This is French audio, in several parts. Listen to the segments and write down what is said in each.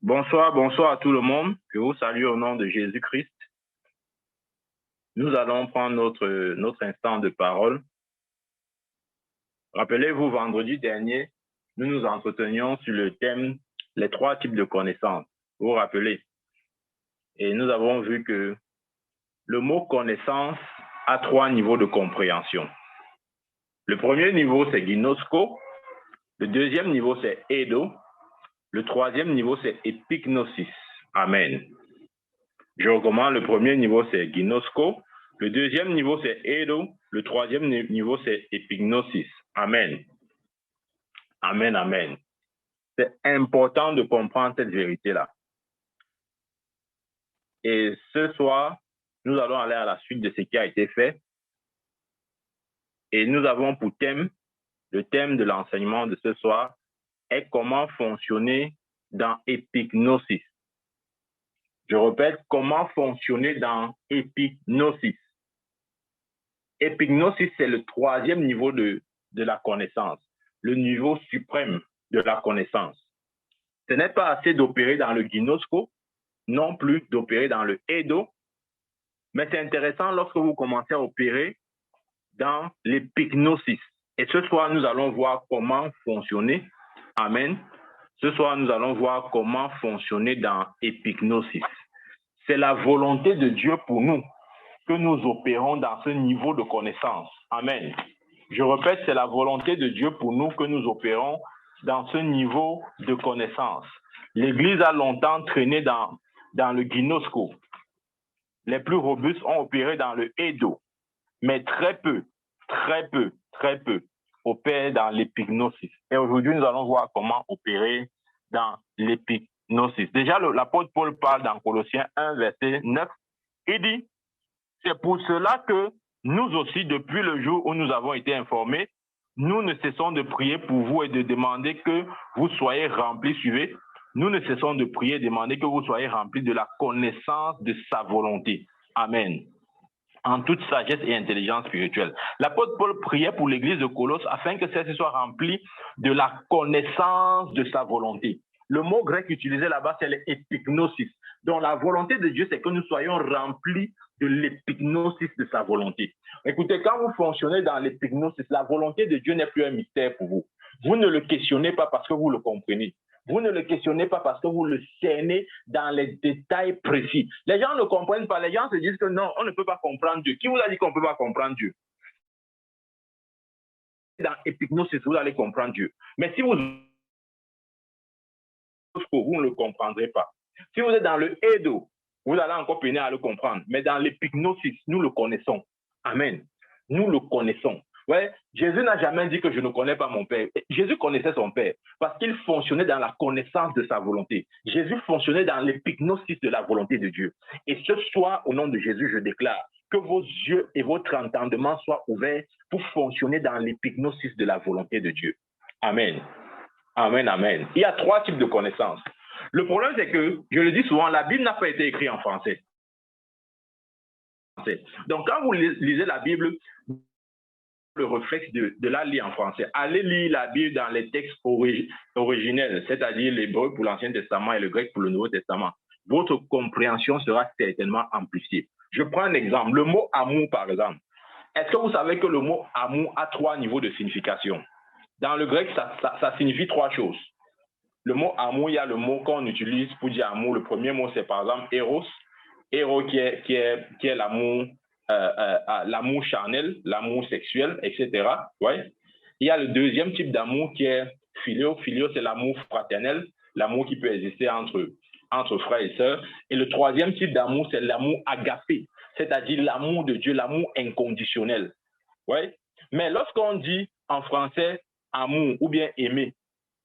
Bonsoir, bonsoir à tout le monde. Je vous salue au nom de Jésus-Christ. Nous allons prendre notre instant de parole. Rappelez-vous, vendredi dernier, nous nous entretenions sur le thème les trois types de connaissances. Vous vous rappelez? Et nous avons vu que le mot connaissance a trois niveaux de compréhension. Le premier niveau, c'est ginosko. Le deuxième niveau, c'est edo. Le troisième niveau, c'est epignosis. Amen. Je recommande, le premier niveau, c'est ginosko. Le deuxième niveau, c'est edo. Le troisième niveau, c'est epignosis. Amen. Amen, amen. C'est important de comprendre cette vérité-là. Et ce soir, nous allons aller à la suite de ce qui a été fait. Et nous avons pour thème, le thème de l'enseignement de ce soir est comment fonctionner dans epignosis. Je répète, comment fonctionner dans epignosis. Epignosis, c'est le troisième niveau de la connaissance, le niveau suprême de la connaissance. Ce n'est pas assez d'opérer dans le ginosko, non plus d'opérer dans le edo, mais c'est intéressant lorsque vous commencez à opérer dans l'epignosis. Et ce soir, nous allons voir comment fonctionner. Amen. Ce soir, nous allons voir comment fonctionner dans epignosis. C'est la volonté de Dieu pour nous que nous opérons dans ce niveau de connaissance. Amen. Je répète, c'est la volonté de Dieu pour nous que nous opérons dans ce niveau de connaissance. L'Église a longtemps traîné dans le ginosko. Les plus robustes ont opéré dans le edo, mais très peu opèrent dans l'epignosis. Et aujourd'hui, nous allons voir comment opérer dans l'epignosis. Déjà, l'apôtre Paul parle dans Colossiens 1, verset 9. Il dit, c'est pour cela que nous aussi, depuis le jour où nous avons été informés, nous ne cessons de prier pour vous et de demander que vous soyez remplis, suivez, nous ne cessons de prier et de demander que vous soyez remplis de la connaissance de sa volonté. Amen. En toute sagesse et intelligence spirituelle. L'apôtre Paul priait pour l'église de Colosse afin que celle-ci soit remplie de la connaissance de sa volonté. Le mot grec utilisé là-bas, c'est l'epignosis. Donc la volonté de Dieu, c'est que nous soyons remplis de l'epignosis de sa volonté. Écoutez, quand vous fonctionnez dans l'epignosis, la volonté de Dieu n'est plus un mystère pour vous. Vous ne le questionnez pas parce que vous le comprenez. Vous ne le questionnez pas parce que vous le cernez dans les détails précis. Les gens ne comprennent pas. Les gens se disent que non, on ne peut pas comprendre Dieu. Qui vous a dit qu'on ne peut pas comprendre Dieu? Dans epignosis, vous allez comprendre Dieu. Mais si vous ne le comprendrez pas. Si vous êtes dans le edo, vous allez encore peiner à le comprendre. Mais dans l'epignosis, nous le connaissons. Amen. Nous le connaissons. Ouais, Jésus n'a jamais dit que je ne connais pas mon Père. Jésus connaissait son Père parce qu'il fonctionnait dans la connaissance de sa volonté. Jésus fonctionnait dans l'epignosis de la volonté de Dieu. Et ce soir, au nom de Jésus, je déclare que vos yeux et votre entendement soient ouverts pour fonctionner dans l'epignosis de la volonté de Dieu. Amen. Amen, amen. Il y a trois types de connaissances. Le problème, c'est que, je le dis souvent, la Bible n'a pas été écrite en français. Donc, quand vous lisez la Bible, le réflexe de la lire en français. Allez lire la Bible dans les textes originels, c'est-à-dire l'hébreu pour l'Ancien Testament et le grec pour le Nouveau Testament. Votre compréhension sera certainement amplifiée. Je prends un exemple. Le mot amour, par exemple. Est-ce que vous savez que le mot amour a trois niveaux de signification? Dans le grec, ça signifie trois choses. Le mot amour, il y a le mot qu'on utilise pour dire amour. Le premier mot, c'est par exemple eros. Eros qui est l'amour, l'amour charnel, l'amour sexuel, etc. Ouais. Il y a le deuxième type d'amour qui est phileo. Phileo, c'est l'amour fraternel, l'amour qui peut exister entre frères et sœurs. Et le troisième type d'amour, c'est l'amour agapé, c'est-à-dire l'amour de Dieu, l'amour inconditionnel. Ouais. Mais lorsqu'on dit en français amour ou bien aimer,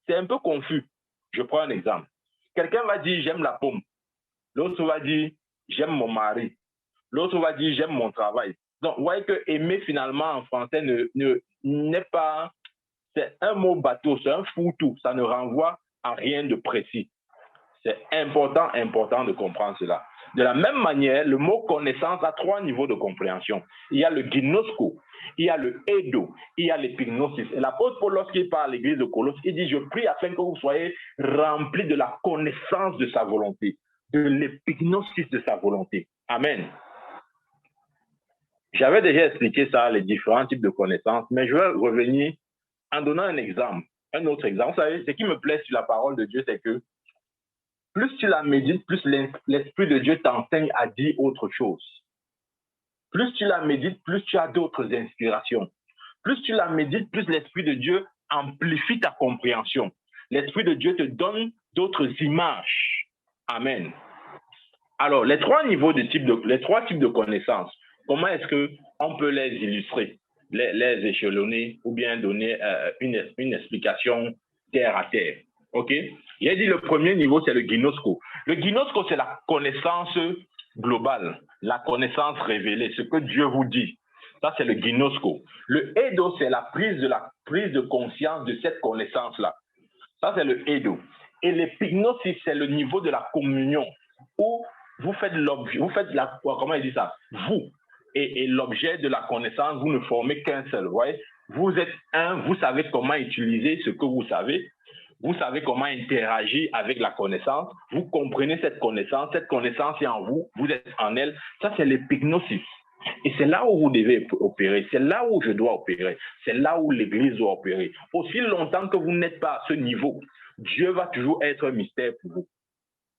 c'est un peu confus. Je prends un exemple. Quelqu'un va dire j'aime la pomme. L'autre va dire j'aime mon mari. L'autre va dire j'aime mon travail. Donc, vous voyez que aimer finalement en français n'est pas, c'est un mot bateau, c'est un fourre-tout. Ça ne renvoie à rien de précis. C'est important de comprendre cela. De la même manière, le mot connaissance a 3 niveaux de compréhension. Il y a le ginosko, il y a le edo, il y a l'épignosis. Et l'apôtre Paul, lorsqu'il parle à l'église de Colosse, il dit, je prie afin que vous soyez remplis de la connaissance de sa volonté, de l'épignosis de sa volonté. Amen. J'avais déjà expliqué ça, les différents types de connaissances, mais je vais revenir en donnant un exemple, un autre exemple. Vous savez, ce qui me plaît sur la parole de Dieu, c'est que plus tu la médites, plus l'Esprit de Dieu t'enseigne à dire autre chose. Plus tu la médites, plus tu as d'autres inspirations. Plus tu la médites, plus l'Esprit de Dieu amplifie ta compréhension. L'Esprit de Dieu te donne d'autres images. Amen. Alors, les 3 types de connaissances, comment est-ce qu'on peut les illustrer, les échelonner ou bien donner une explication terre à terre? OK? Il a dit le premier niveau, c'est le ginosko. Le ginosko, c'est la connaissance globale, la connaissance révélée, ce que Dieu vous dit. Ça, c'est le ginosko. Le edo, c'est la prise de conscience de cette connaissance-là. Ça, c'est le edo. Et l'épignosis, c'est le niveau de la communion, où vous faites comment il dit ça? Vous et l'objet de la connaissance, vous ne formez qu'un seul. Voyez? Vous êtes un, vous savez comment utiliser ce que vous savez comment interagir avec la connaissance, vous comprenez cette connaissance est en vous, vous êtes en elle. Ça, c'est l'épignosis. Et c'est là où vous devez opérer, c'est là où je dois opérer, c'est là où l'Église doit opérer. Aussi longtemps que vous n'êtes pas à ce niveau, Dieu va toujours être un mystère pour vous.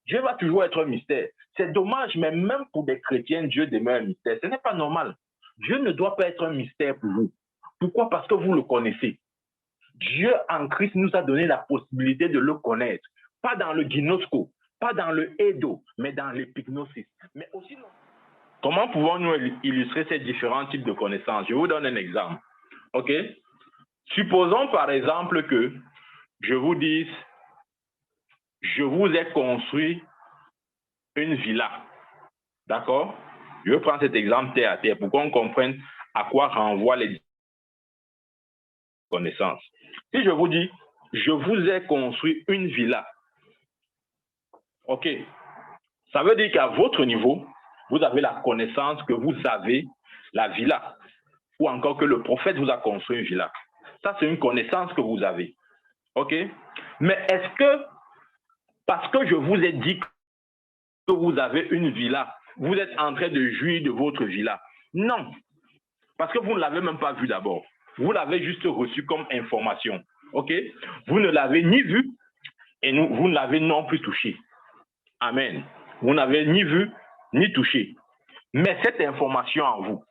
Dieu va toujours être un mystère. C'est dommage, mais même pour des chrétiens, Dieu demeure un mystère. Ce n'est pas normal. Dieu ne doit pas être un mystère pour vous. Pourquoi? Parce que vous le connaissez. Dieu en Christ nous a donné la possibilité de le connaître. Pas dans le ginosko, pas dans le edo, mais dans l'épignosis. Mais aussi, comment pouvons-nous illustrer ces différents types de connaissances? Je vous donne un exemple. OK? Supposons par exemple que je vous dise, je vous ai construit une villa. D'accord? Je vais prendre cet exemple terre à terre pour qu'on comprenne à quoi renvoient les connaissances. Si je vous dis, je vous ai construit une villa, OK, ça veut dire qu'à votre niveau, vous avez la connaissance que vous avez la villa, ou encore que le prophète vous a construit une villa. Ça, c'est une connaissance que vous avez. OK? Mais est-ce que, parce que je vous ai dit que vous avez une villa, vous êtes en train de jouir de votre villa? Non, parce que vous ne l'avez même pas vu d'abord. Vous l'avez juste reçu comme information. OK? Vous ne l'avez ni vu et vous ne l'avez non plus touché. Amen. Vous n'avez ni vu ni touché. Mais cette information en vous,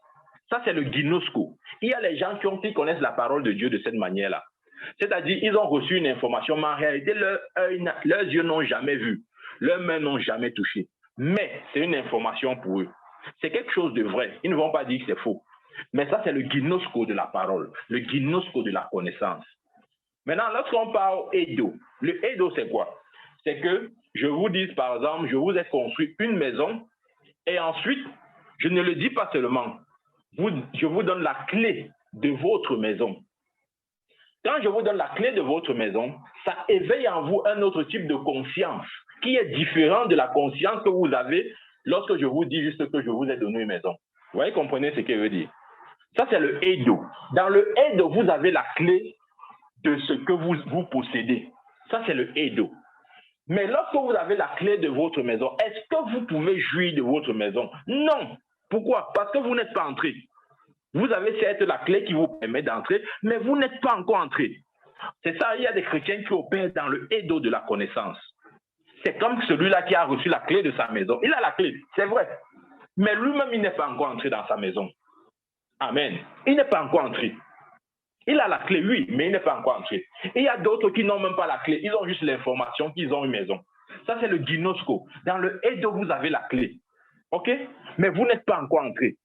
ça c'est le ginosko. Il y a les gens qui connaissent la parole de Dieu de cette manière-là. C'est-à-dire, ils ont reçu une information, mais en réalité, leurs yeux n'ont jamais vu. Leurs mains n'ont jamais touché. Mais c'est une information pour eux. C'est quelque chose de vrai. Ils ne vont pas dire que c'est faux. Mais ça, c'est le ginosko de la parole, le ginosko de la connaissance. Maintenant, lorsqu'on parle edo, le edo, c'est quoi? C'est que je vous dis, par exemple, je vous ai construit une maison et ensuite, je ne le dis pas seulement, je vous donne la clé de votre maison. Quand je vous donne la clé de votre maison, ça éveille en vous un autre type de conscience qui est différent de la conscience que vous avez lorsque je vous dis juste que je vous ai donné une maison. Vous voyez, comprenez ce qu'il veut dire? Ça, c'est le edo. Dans le edo, vous avez la clé de ce que vous possédez. Ça, c'est le edo. Mais lorsque vous avez la clé de votre maison, est-ce que vous pouvez jouir de votre maison? Non. Pourquoi? Parce que vous n'êtes pas entré. Vous avez certes la clé qui vous permet d'entrer, mais vous n'êtes pas encore entré. C'est ça, il y a des chrétiens qui opèrent dans le edo de la connaissance. C'est comme celui-là qui a reçu la clé de sa maison. Il a la clé, c'est vrai. Mais lui-même, il n'est pas encore entré dans sa maison. Amen. Il n'est pas encore entré. Il a la clé, oui, mais il n'est pas encore entré. Et il y a d'autres qui n'ont même pas la clé. Ils ont juste l'information qu'ils ont une maison. Ça, c'est le ginosko. Dans le edo, vous avez la clé. OK? Mais vous n'êtes pas encore entré.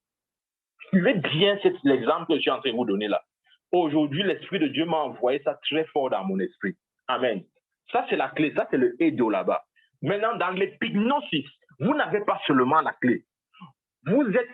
Suivez bien l'exemple que je suis en train de vous donner là. Aujourd'hui, l'Esprit de Dieu m'a envoyé ça très fort dans mon esprit. Amen. Ça, c'est la clé. Ça, c'est le edo là-bas. Maintenant, dans l'épignosis, vous n'avez pas seulement la clé. Vous êtes,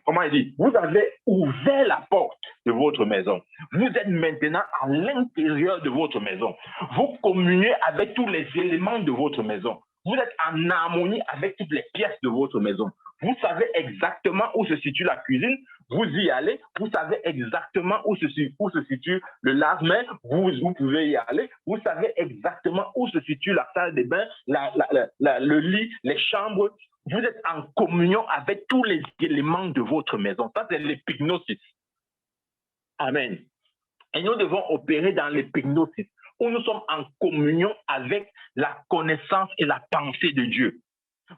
comment il dit, vous avez ouvert la porte de votre maison. Vous êtes maintenant à l'intérieur de votre maison. Vous communiez avec tous les éléments de votre maison. Vous êtes en harmonie avec toutes les pièces de votre maison. Vous savez exactement où se situe la cuisine, vous y allez, vous savez exactement où se situe le lave-main, vous pouvez y aller, vous savez exactement où se situe la salle des bains, le lit, les chambres. Vous êtes en communion avec tous les éléments de votre maison. Ça, c'est l'épignosis. Amen. Et nous devons opérer dans l'épignosis, où nous sommes en communion avec la connaissance et la pensée de Dieu.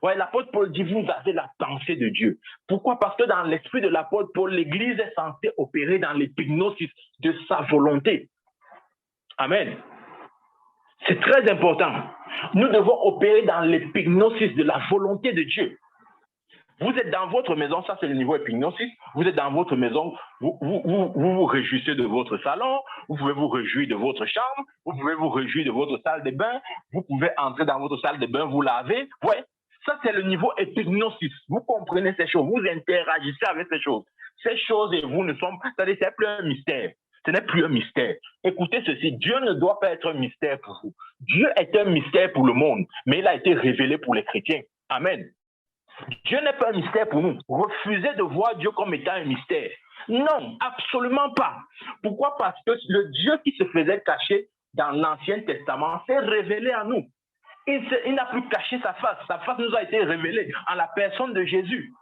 Ouais, l'apôtre Paul dit, vous avez la pensée de Dieu. Pourquoi? Parce que dans l'esprit de l'apôtre Paul, l'Église est censée opérer dans l'épignosis de sa volonté. Amen. C'est très important. Nous devons opérer dans l'épignosis de la volonté de Dieu. Vous êtes dans votre maison, ça c'est le niveau épignosis. Vous êtes dans votre maison, vous réjouissez de votre salon, vous pouvez vous réjouir de votre chambre, vous pouvez vous réjouir de votre salle de bain, vous pouvez entrer dans votre salle de bain, vous laver. Ouais, ça c'est le niveau épignosis. Vous comprenez ces choses, vous interagissez avec ces choses. Ces choses et vous ne sont pas, c'est-à-dire c'est plus un mystère. Ce n'est plus un mystère. Écoutez ceci, Dieu ne doit pas être un mystère pour vous. Dieu est un mystère pour le monde, mais il a été révélé pour les chrétiens. Amen. Dieu n'est pas un mystère pour nous. Refusez de voir Dieu comme étant un mystère. Non, absolument pas. Pourquoi? Parce que le Dieu qui se faisait cacher dans l'Ancien Testament s'est révélé à nous. Il n'a plus caché sa face. Sa face nous a été révélée en la personne de Jésus.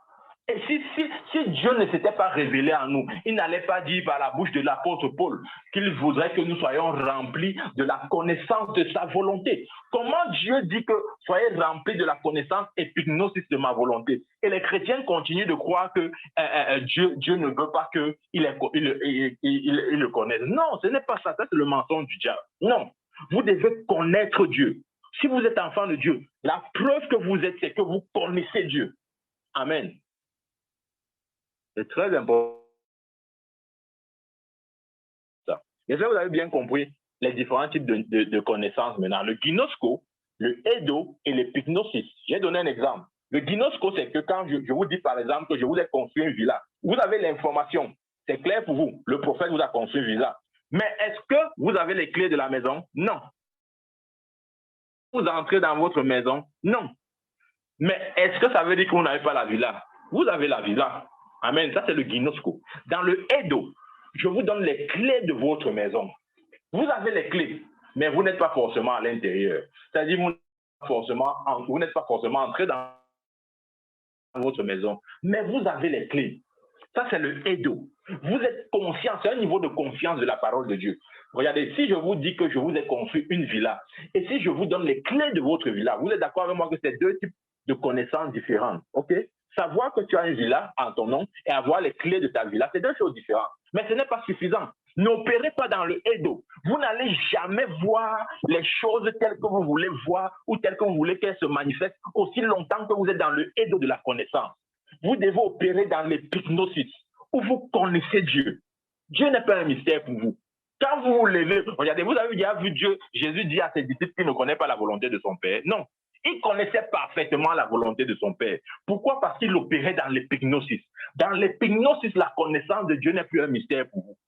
Et si Dieu ne s'était pas révélé à nous, il n'allait pas dire par la bouche de l'apôtre Paul qu'il voudrait que nous soyons remplis de la connaissance de sa volonté. Comment Dieu dit que soyez remplis de la connaissance épignosis de ma volonté? Et les chrétiens continuent de croire que Dieu ne veut pas qu'il le connaisse. Non, ce n'est pas ça. Ça, c'est le mensonge du diable. Non, vous devez connaître Dieu. Si vous êtes enfant de Dieu, la preuve que vous êtes, c'est que vous connaissez Dieu. Amen. C'est très important. J'espère que vous avez bien compris les différents types de connaissances maintenant. Le ginosko, le edo et l'épignosis. J'ai donné un exemple. Le ginosko, c'est que quand je vous dis par exemple que je vous ai construit une villa, vous avez l'information. C'est clair pour vous. Le prophète vous a construit une villa. Mais est-ce que vous avez les clés de la maison? Non. Vous entrez dans votre maison? Non. Mais est-ce que ça veut dire que vous n'avez pas la villa? Vous avez la villa. Amen. Ça, c'est le ginosko. Dans le edo, je vous donne les clés de votre maison. Vous avez les clés, mais vous n'êtes pas forcément à l'intérieur. C'est-à-dire, vous n'êtes pas forcément entré dans votre maison, mais vous avez les clés. Ça, c'est le edo. Vous êtes conscient, c'est un niveau de confiance de la parole de Dieu. Regardez, si je vous dis que je vous ai construit une villa, et si je vous donne les clés de votre villa, vous êtes d'accord avec moi que c'est deux types de connaissances différentes, ok? Savoir que tu as une villa en ton nom et avoir les clés de ta villa, c'est deux choses différentes. Mais ce n'est pas suffisant. N'opérez pas dans le edo. Vous n'allez jamais voir les choses telles que vous voulez voir ou telles que vous voulez qu'elles se manifestent aussi longtemps que vous êtes dans le edo de la connaissance. Vous devez opérer dans l'épignosis où vous connaissez Dieu. Dieu n'est pas un mystère pour vous. Quand vous vous levez, regardez, vous avez déjà vu Dieu, Jésus dit à ses disciples qu'il ne connaît pas la volonté de son Père. Non. Il connaissait parfaitement la volonté de son Père. Pourquoi? Parce qu'il opérait dans l'épignosis. Dans l'épignosis, la connaissance de Dieu n'est plus un mystère pour vous.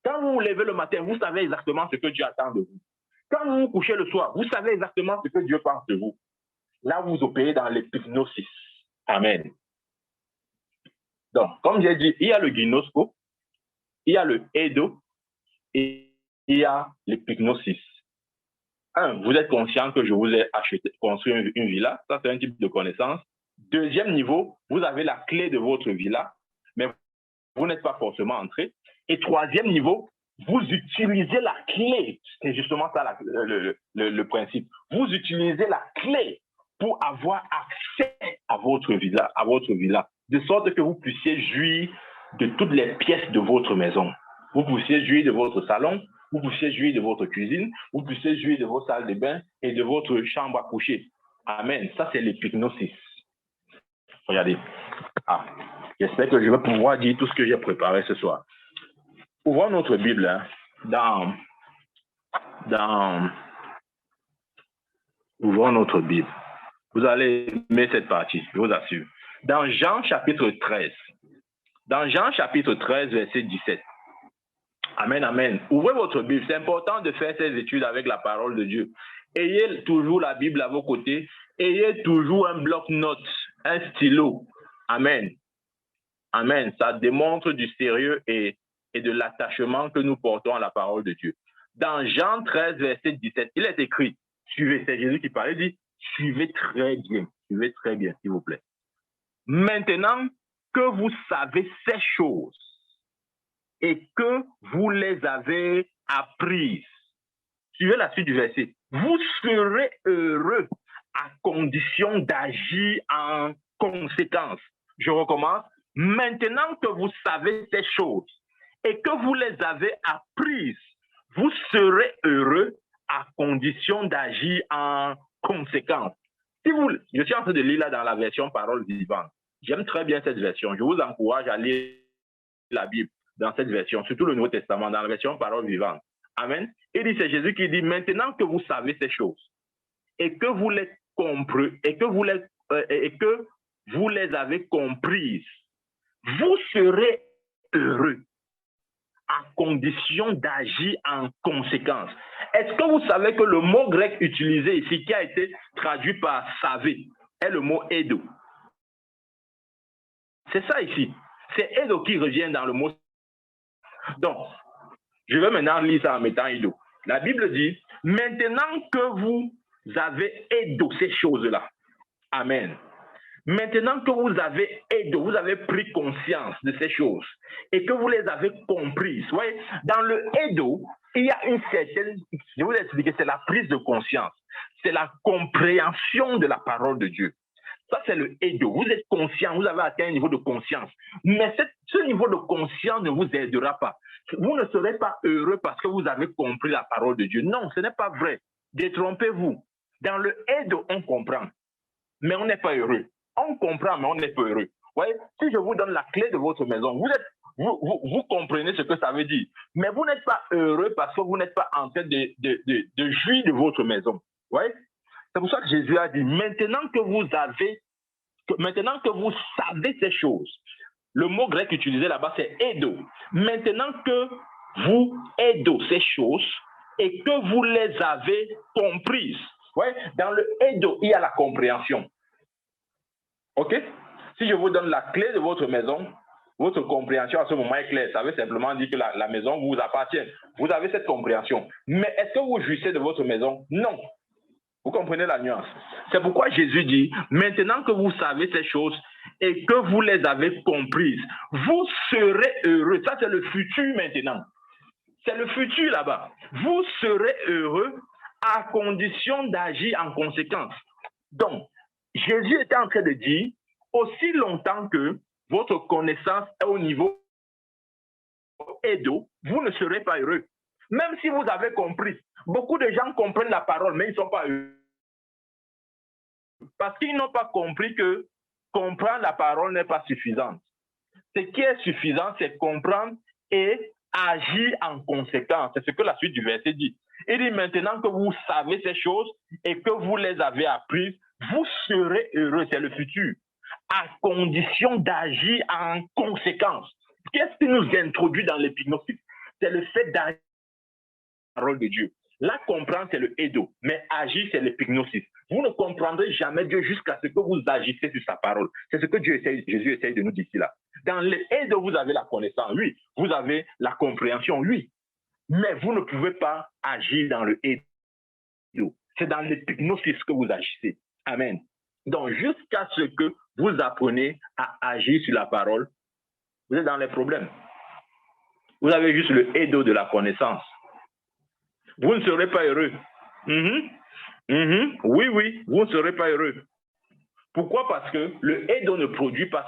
Quand vous vous levez le matin, vous savez exactement ce que Dieu attend de vous. Quand vous vous couchez le soir, vous savez exactement ce que Dieu pense de vous. Là, vous opérez dans l'épignosis. Amen. Donc, comme j'ai dit, il y a le ginosko, il y a le edo et il y a l'épignosis. Vous êtes conscient que je vous ai construit une villa. Ça, c'est un type de connaissance. Deuxième niveau, vous avez la clé de votre villa, mais vous n'êtes pas forcément entré. Et troisième niveau, vous utilisez la clé. C'est justement ça le principe. Vous utilisez la clé pour avoir accès à votre villa, de sorte que vous puissiez jouir de toutes les pièces de votre maison. Vous puissiez jouir de votre salon, vous puissiez jouir de votre cuisine, vous puissiez jouir de vos salles de bain et de votre chambre à coucher. Amen. Ça, c'est l'épignosis. Regardez. J'espère que je vais pouvoir dire tout ce que j'ai préparé ce soir. Ouvrons notre Bible ouvrons notre Bible. Vous allez aimer cette partie, je vous assure. Dans Jean chapitre 13. Dans Jean chapitre 13, verset 17. Amen, amen. Ouvrez votre Bible. C'est important de faire ces études avec la parole de Dieu. Ayez toujours la Bible à vos côtés. Ayez toujours un bloc-notes, un stylo. Amen. Amen. Ça démontre du sérieux et de l'attachement que nous portons à la parole de Dieu. Dans Jean 13, verset 17, il est écrit, suivez, c'est Jésus qui parlait, il dit, suivez très bien, s'il vous plaît. Maintenant que vous savez ces choses et que vous les avez apprises, suivez la suite du verset, vous serez heureux à condition d'agir en conséquence. Je recommence. Maintenant que vous savez ces choses et que vous les avez apprises, vous serez heureux à condition d'agir en conséquence. Si vous, je suis en train de lire là dans la version Parole vivante. J'aime très bien cette version. Je vous encourage à lire la Bible dans cette version, surtout le Nouveau Testament, dans la version Parole vivante. Amen. Il dit, c'est Jésus qui dit, maintenant que vous savez ces choses et que vous les comprenez, et que vous les avez comprises, vous serez heureux à condition d'agir en conséquence. Est-ce que vous savez que le mot grec utilisé ici, qui a été traduit par saver, est le mot edo? C'est ça ici. C'est edo qui revient dans le mot. Donc, je vais maintenant lire ça en mettant edo. La Bible dit, maintenant que vous avez edo ces choses-là, amen. Maintenant que vous avez edo, vous avez pris conscience de ces choses et que vous les avez comprises. Voyez, dans le edo, il y a une certaine, je vous ai expliqué, c'est la prise de conscience, c'est la compréhension de la parole de Dieu. Ça, c'est le edo. Vous êtes conscient, vous avez atteint un niveau de conscience. Mais ce niveau de conscience ne vous aidera pas. Vous ne serez pas heureux parce que vous avez compris la parole de Dieu. Non, ce n'est pas vrai. Détrompez-vous. Dans le edo, on comprend, mais on n'est pas heureux. On comprend, mais on n'est pas heureux. Voyez, si je vous donne la clé de votre maison, vous comprenez ce que ça veut dire. Mais vous n'êtes pas heureux parce que vous n'êtes pas en train de jouir de votre maison. Voyez? C'est pour ça que Jésus a dit, maintenant que vous savez ces choses, le mot grec utilisé là-bas, c'est edo. Maintenant que vous edo ces choses et que vous les avez comprises. Ouais? Dans le edo, il y a la compréhension. OK? Si je vous donne la clé de votre maison, votre compréhension à ce moment est claire. Ça veut simplement dire que la maison vous appartient. Vous avez cette compréhension. Mais est-ce que vous jouissez de votre maison? Non. Vous comprenez la nuance? C'est pourquoi Jésus dit, maintenant que vous savez ces choses et que vous les avez comprises, vous serez heureux. Ça, c'est le futur maintenant. C'est le futur là-bas. Vous serez heureux à condition d'agir en conséquence. Donc, Jésus était en train de dire, aussi longtemps que votre connaissance est au niveau edo, vous ne serez pas heureux. Même si vous avez compris. Beaucoup de gens comprennent la parole, mais ils ne sont pas heureux. Parce qu'ils n'ont pas compris que comprendre la parole n'est pas suffisant. Ce qui est suffisant, c'est comprendre et agir en conséquence. C'est ce que la suite du verset dit. Il dit maintenant que vous savez ces choses et que vous les avez apprises, vous serez heureux, c'est le futur, à condition d'agir en conséquence. Qu'est-ce qui nous introduit dans l'épignosis? C'est le fait d'agir la parole de Dieu. Là, comprendre, c'est le edo, mais agir, c'est l'épignosis. Vous ne comprendrez jamais Dieu jusqu'à ce que vous agissez sur sa parole. C'est ce que Jésus essaye de nous dire ici là. Dans le edo, vous avez la connaissance, oui. Vous avez la compréhension, oui. Mais vous ne pouvez pas agir dans le edo. C'est dans l'épignosis que vous agissez. Amen. Donc, jusqu'à ce que vous apprenez à agir sur la parole, vous êtes dans les problèmes. Vous avez juste le edo de la connaissance. Vous ne serez pas heureux. Oui, vous ne serez pas heureux. Pourquoi? Parce que le edo ne produit pas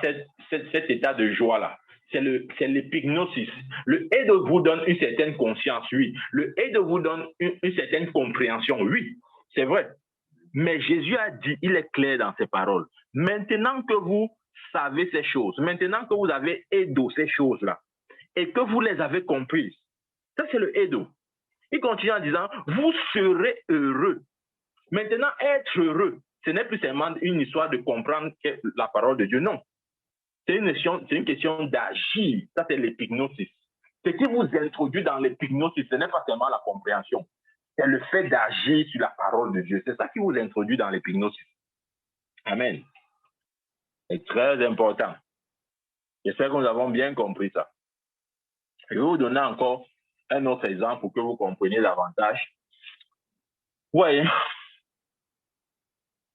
cet état de joie-là. C'est l'épignosis. Le edo vous donne une certaine conscience, oui. Le edo vous donne une certaine compréhension, oui. C'est vrai. Mais Jésus a dit, il est clair dans ses paroles. Maintenant que vous savez ces choses, maintenant que vous avez edo ces choses-là, et que vous les avez comprises, ça c'est le edo. Il continue en disant, vous serez heureux. Maintenant, être heureux, ce n'est plus seulement une histoire de comprendre la parole de Dieu, non. C'est une question d'agir. Ça, c'est l'épignosis. Ce qui vous introduit dans l'épignosis, ce n'est pas seulement la compréhension. c'est le fait d'agir sur la parole de Dieu. C'est ça qui vous introduit dans l'épignosis. Amen. C'est très important. J'espère que nous avons bien compris ça. Je vais vous donner encore un autre exemple pour que vous compreniez davantage. Oui.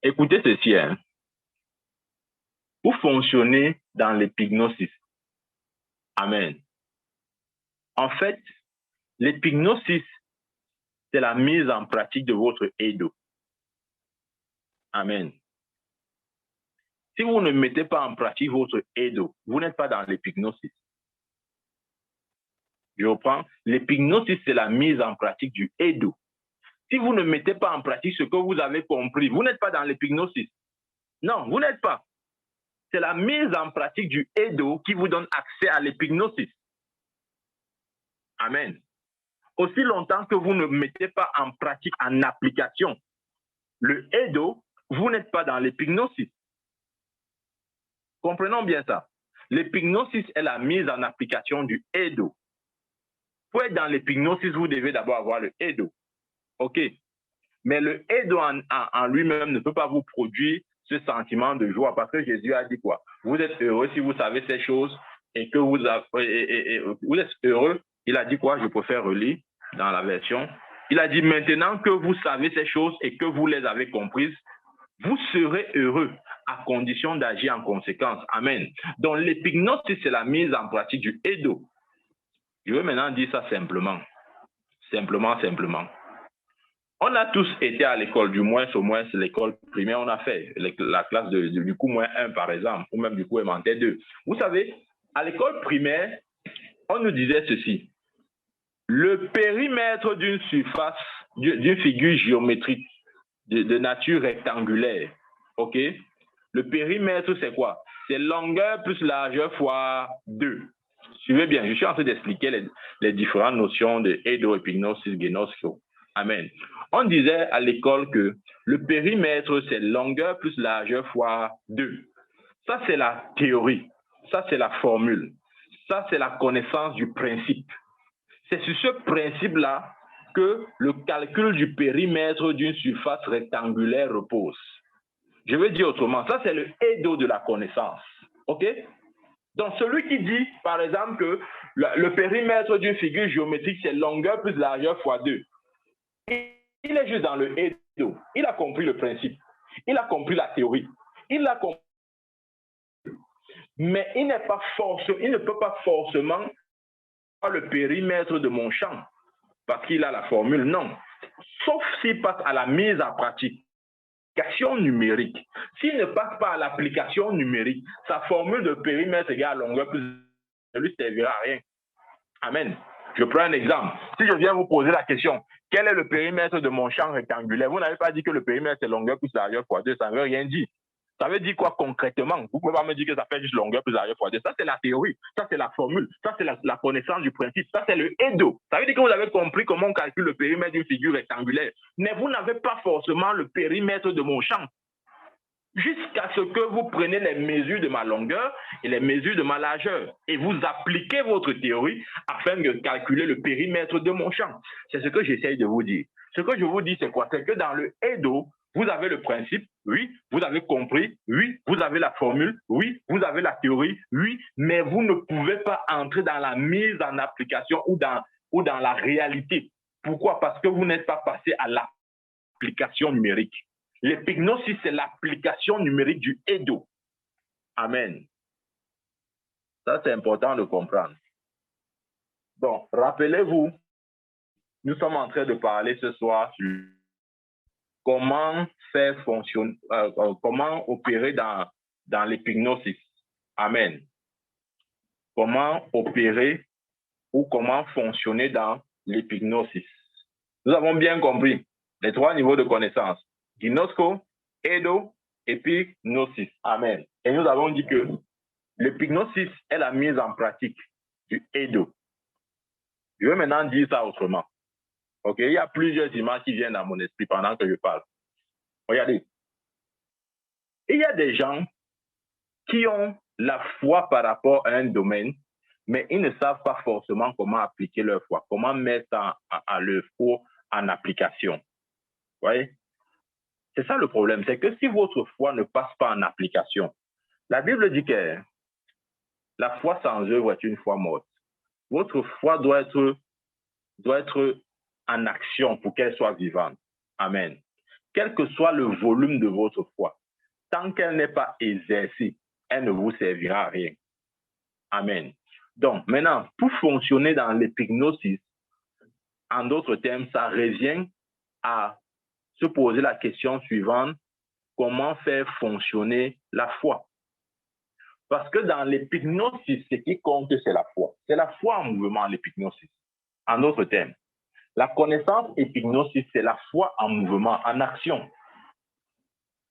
Écoutez ceci. Hein. Vous fonctionnez dans l'épignosis. Amen. En fait, l'épignosis, c'est la mise en pratique de votre Edo. Amen. Si vous ne mettez pas en pratique votre Edo, vous n'êtes pas dans l'épignosis. Je reprends. L'épignosis, c'est la mise en pratique du Edo. Si vous ne mettez pas en pratique ce que vous avez compris, vous n'êtes pas dans l'épignosis. Non, vous n'êtes pas. C'est la mise en pratique du Edo qui vous donne accès à l'épignosis. Amen. Aussi longtemps que vous ne mettez pas en pratique, en application, le Edo, vous n'êtes pas dans l'épignosis. Comprenons bien ça. L'épignosis est la mise en application du Edo. Pour être dans l'épignosis, vous devez d'abord avoir le Edo. OK. Mais le Edo en lui-même ne peut pas vous produire ce sentiment de joie parce que Jésus a dit quoi? Vous êtes heureux si vous savez ces choses et que vous êtes heureux. Il a dit quoi? Je préfère relire dans la version. Il a dit maintenant que vous savez ces choses et que vous les avez comprises, vous serez heureux à condition d'agir en conséquence. Amen. Donc l'épignosis, c'est la mise en pratique du Edo. Je veux maintenant dire ça simplement. Simplement. On a tous été à l'école, au moins l'école primaire, on a fait la classe du coup moins 1 par exemple, ou même du coup élémentaire 2. Vous savez, à l'école primaire, on nous disait ceci. Le périmètre d'une surface, d'une figure géométrique de nature rectangulaire, ok? Le périmètre, c'est quoi? C'est longueur plus largeur fois 2. Suivez bien, je suis en train d'expliquer les différentes notions de Edo, épignosis, génosio. Amen. On disait à l'école que le périmètre, c'est longueur plus largeur fois 2. Ça, c'est la théorie. Ça, c'est la formule. Ça, c'est la connaissance du principe. C'est sur ce principe-là que le calcul du périmètre d'une surface rectangulaire repose. Je veux dire autrement, ça, c'est le Edo de la connaissance. OK? Donc, celui qui dit, par exemple, que le périmètre d'une figure géométrique, c'est longueur plus largeur fois 2. Il est juste dans le Edo. Il a compris le principe. Il a compris la théorie. Il a compris. Mais il ne peut pas forcément avoir le périmètre de mon champ parce qu'il a la formule. Non. Sauf s'il passe à la mise en pratique. L'application numérique. S'il ne passe pas à l'application numérique, sa formule de périmètre égale longueur plus ne lui servira à rien. Amen. Je prends un exemple. Si je viens vous poser la question, quel est le périmètre de mon champ rectangulaire? Vous n'avez pas dit que le périmètre c'est longueur plus largeur fois 2, ça ne veut rien dire. Ça veut dire quoi concrètement? Vous ne pouvez pas me dire que ça fait juste longueur plus largeur fois 2. Ça, c'est la théorie. Ça, c'est la formule. Ça, c'est la connaissance du principe. Ça, c'est le Edo. Ça veut dire que vous avez compris comment on calcule le périmètre d'une figure rectangulaire. Mais vous n'avez pas forcément le périmètre de mon champ. Jusqu'à ce que vous preniez les mesures de ma longueur et les mesures de ma largeur. Et vous appliquez votre théorie afin de calculer le périmètre de mon champ. C'est ce que j'essaye de vous dire. Ce que je vous dis, c'est quoi? C'est que dans le Edo, vous avez le principe, oui, vous avez compris, oui, vous avez la formule, oui, vous avez la théorie, oui, mais vous ne pouvez pas entrer dans la mise en application ou dans la réalité. Pourquoi? Parce que vous n'êtes pas passé à l'application numérique. L'épignosis, c'est l'application numérique du Edo. Amen. Ça, c'est important de comprendre. Donc, rappelez-vous, nous sommes en train de parler ce soir sur comment faire fonctionner, comment opérer dans l'épignosis. Amen. Comment opérer ou comment fonctionner dans l'épignosis. Nous avons bien compris les 3 niveaux de connaissance. Ginosko, Edo, épignosis. Amen. Et nous avons dit que l'épignosis est la mise en pratique du Edo. Je vais maintenant dire ça autrement. OK? Il y a plusieurs images qui viennent dans mon esprit pendant que je parle. Regardez. Il y a des gens qui ont la foi par rapport à un domaine, mais ils ne savent pas forcément comment appliquer leur foi, comment mettre à l'œuvre pour en application. Vous voyez? C'est ça le problème, c'est que si votre foi ne passe pas en application, la Bible dit que la foi sans œuvre est une foi morte. Votre foi doit être en action pour qu'elle soit vivante. Amen. Quel que soit le volume de votre foi, tant qu'elle n'est pas exercée, elle ne vous servira à rien. Amen. Donc, maintenant, pour fonctionner dans l'épignosis, en d'autres termes, ça revient à se poser la question suivante: comment faire fonctionner la foi? Parce que dans l'épignosis, ce qui compte, c'est la foi. C'est la foi en mouvement, l'épignosis. En d'autres termes, la connaissance épignosis, c'est la foi en mouvement, en action.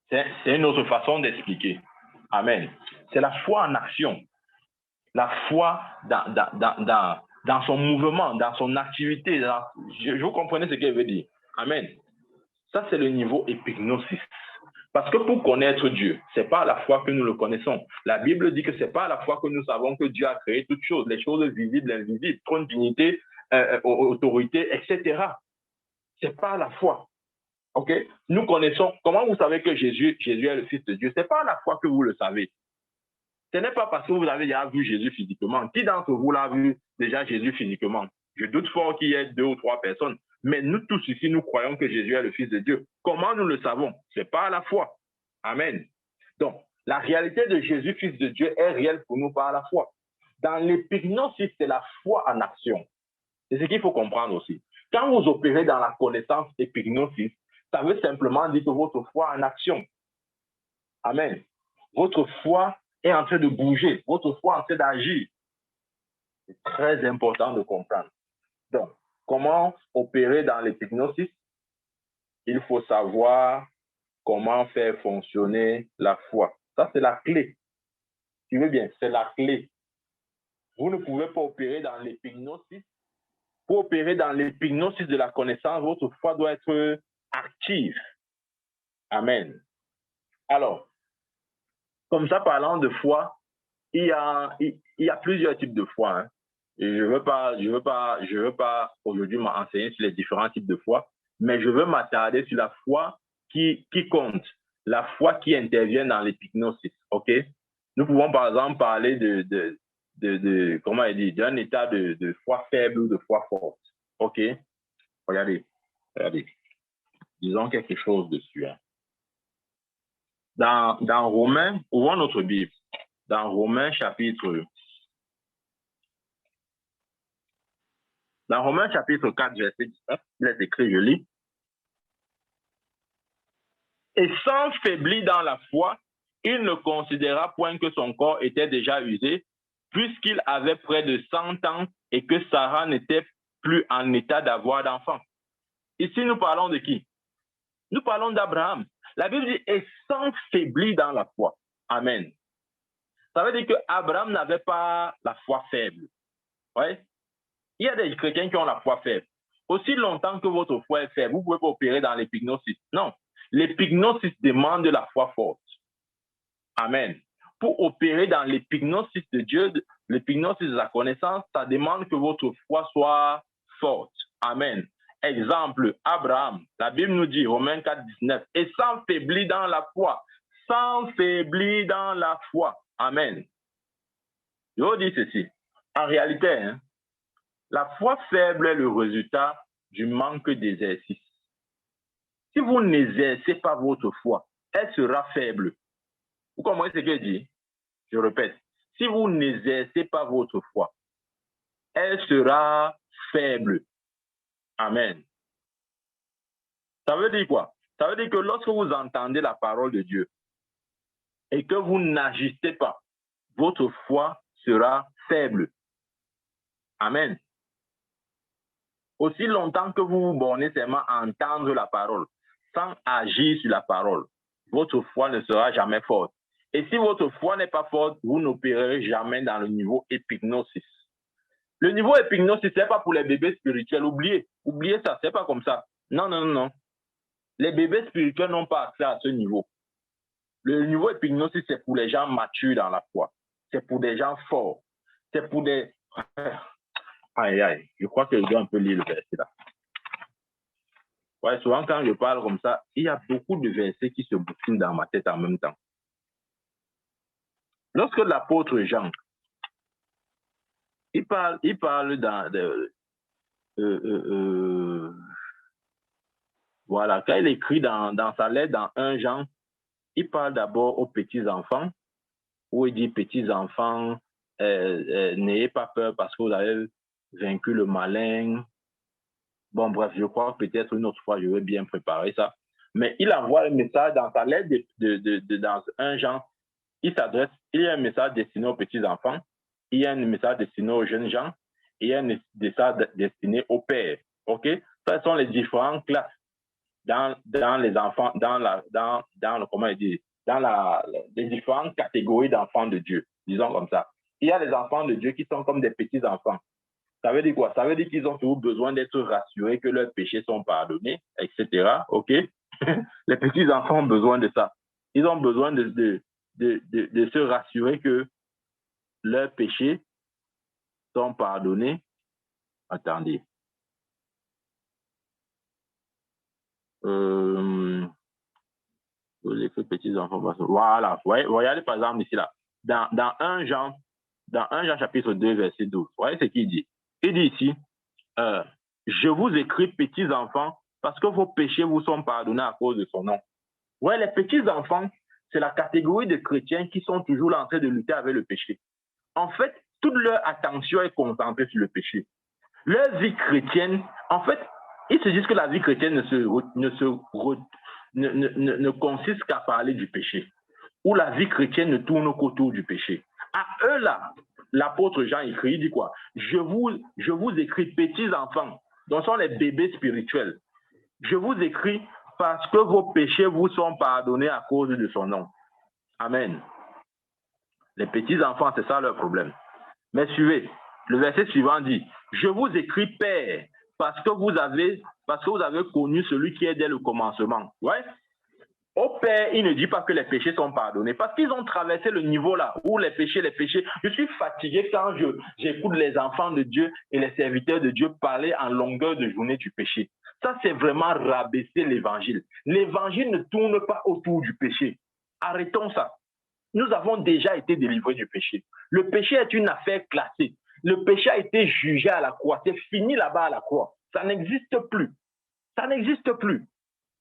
C'est une autre façon d'expliquer. Amen. C'est la foi en action. La foi dans son mouvement, dans son activité. Vous comprenez ce qu'elle veut dire? Amen. Ça, c'est le niveau épignosis. Parce que pour connaître Dieu, ce n'est pas à la foi que nous le connaissons. La Bible dit que ce n'est pas à la foi que nous savons que Dieu a créé toutes choses, les choses visibles, invisibles, trône, dignité, autorité, etc. Ce n'est pas à la foi. OK? Nous connaissons. Comment vous savez que Jésus est le Fils de Dieu? Ce n'est pas à la foi que vous le savez. Ce n'est pas parce que vous avez déjà vu Jésus physiquement. Qui d'entre vous l'a vu déjà Jésus physiquement? Je doute fort qu'il y ait 2 ou 3 personnes. Mais nous tous ici, nous croyons que Jésus est le Fils de Dieu. Comment nous le savons? Ce n'est pas à la foi. Amen. Donc, la réalité de Jésus, Fils de Dieu, est réelle pour nous par la foi. Dans l'épignosis, c'est la foi en action. C'est ce qu'il faut comprendre aussi. Quand vous opérez dans la connaissance épignosis, ça veut simplement dire que votre foi est en action. Amen. Votre foi est en train de bouger. Votre foi est en train d'agir. C'est très important de comprendre. Donc, comment opérer dans l'épignosis? Il faut savoir comment faire fonctionner la foi. Ça, c'est la clé. Tu veux bien, c'est la clé. Vous ne pouvez pas opérer dans l'épignosis. Pour opérer dans l'épignosis de la connaissance, votre foi doit être active. Amen. Alors, comme ça, parlant de foi, il y a plusieurs types de foi. Hein. Et je veux pas aujourd'hui m'enseigner sur les différents types de foi, mais je veux m'attarder sur la foi qui compte, la foi qui intervient dans l'épignosis. OK? Nous pouvons par exemple parler comment il dit, d'un état de foi faible ou de foi forte. OK? Regardez. Disons quelque chose dessus. Hein. Dans Romains, ouvrons notre Bible. Dans Romains chapitre 4, verset 19, il est écrit, je lis. Et sans faiblir dans la foi, il ne considéra point que son corps était déjà usé, puisqu'il avait près de 100 ans et que Sarah n'était plus en état d'avoir d'enfant. Ici, nous parlons de qui? Nous parlons d'Abraham. La Bible dit, et sans faiblir dans la foi. Amen. Ça veut dire qu'Abraham n'avait pas la foi faible. Oui? Il y a des chrétiens qui ont la foi faible. Aussi longtemps que votre foi est faible, vous ne pouvez pas opérer dans l'épignosis. Non. L'épignosis demande de la foi forte. Amen. Pour opérer dans l'épignosis de Dieu, l'épignosis de la connaissance, ça demande que votre foi soit forte. Amen. Exemple, Abraham. La Bible nous dit, Romains 4, 19, et sans faiblir dans la foi. Sans faiblir dans la foi. Amen. Je vous dis ceci. En réalité, hein, la foi faible est le résultat du manque d'exercice. Si vous n'exercez pas votre foi, elle sera faible. Vous comprenez ce que je dis? Je répète. Si vous n'exercez pas votre foi, elle sera faible. Amen. Ça veut dire quoi? Ça veut dire que lorsque vous entendez la parole de Dieu et que vous n'agissez pas, votre foi sera faible. Amen. Aussi longtemps que vous vous bornez seulement à entendre la parole, sans agir sur la parole, votre foi ne sera jamais forte. Et si votre foi n'est pas forte, vous n'opérerez jamais dans le niveau épignosis. Le niveau épignosis, ce n'est pas pour les bébés spirituels. Oubliez ça, ce n'est pas comme ça. Non. Les bébés spirituels n'ont pas accès à ce niveau. Le niveau épignosis, c'est pour les gens matures dans la foi. C'est pour des gens forts. C'est pour des... Aïe, je crois que je dois un peu lire le verset là. Ouais, souvent quand je parle comme ça, il y a beaucoup de versets qui se bouquinent dans ma tête en même temps. Lorsque l'apôtre Jean, il parle voilà, quand il écrit dans sa lettre, dans 1 Jean, il parle d'abord aux petits-enfants, où il dit, petits-enfants, n'ayez pas peur parce que vous avez vaincu le malin. Bon, bref, je crois que peut-être une autre fois, je vais bien préparer ça. Mais il envoie un message dans sa lettre dans 1 Jean. Il y a un message destiné aux petits-enfants, il y a un message destiné aux jeunes gens, et il y a un message destiné aux pères. OK? Ce sont les différentes classes dans les enfants, les différentes catégories d'enfants de Dieu, disons comme ça. Il y a les enfants de Dieu qui sont comme des petits-enfants. Ça veut dire quoi? Ça veut dire qu'ils ont toujours besoin d'être rassurés que leurs péchés sont pardonnés, etc. OK? Les petits-enfants ont besoin de ça. Ils ont besoin de se rassurer que leurs péchés sont pardonnés. Attendez. Les petits-enfants. Voilà. Regardez par exemple ici, là. Dans 1 Jean chapitre 2, verset 12. Vous voyez ce qu'il dit? Il dit ici, je vous écris petits-enfants parce que vos péchés vous sont pardonnés à cause de son nom. Ouais, les petits-enfants, c'est la catégorie de chrétiens qui sont toujours là en train de lutter avec le péché. En fait, toute leur attention est concentrée sur le péché. Leur vie chrétienne, en fait, ils se disent que la vie chrétienne ne consiste qu'à parler du péché. Ou la vie chrétienne ne tourne qu'autour du péché. À eux là, l'apôtre Jean écrit, il dit quoi? Je vous écris, petits enfants, dont sont les bébés spirituels. Je vous écris parce que vos péchés vous sont pardonnés à cause de son nom. Amen. Les petits enfants, c'est ça leur problème. Mais suivez, le verset suivant dit, je vous écris Père, parce que vous avez connu celui qui est dès le commencement. Ouais? Au Père, il ne dit pas que les péchés sont pardonnés, parce qu'ils ont traversé le niveau là, où les péchés. Je suis fatigué quand j'écoute les enfants de Dieu et les serviteurs de Dieu parler en longueur de journée du péché. Ça, c'est vraiment rabaisser l'évangile. L'évangile ne tourne pas autour du péché. Arrêtons ça. Nous avons déjà été délivrés du péché. Le péché est une affaire classée. Le péché a été jugé à la croix. C'est fini là-bas à la croix. Ça n'existe plus. Ça n'existe plus.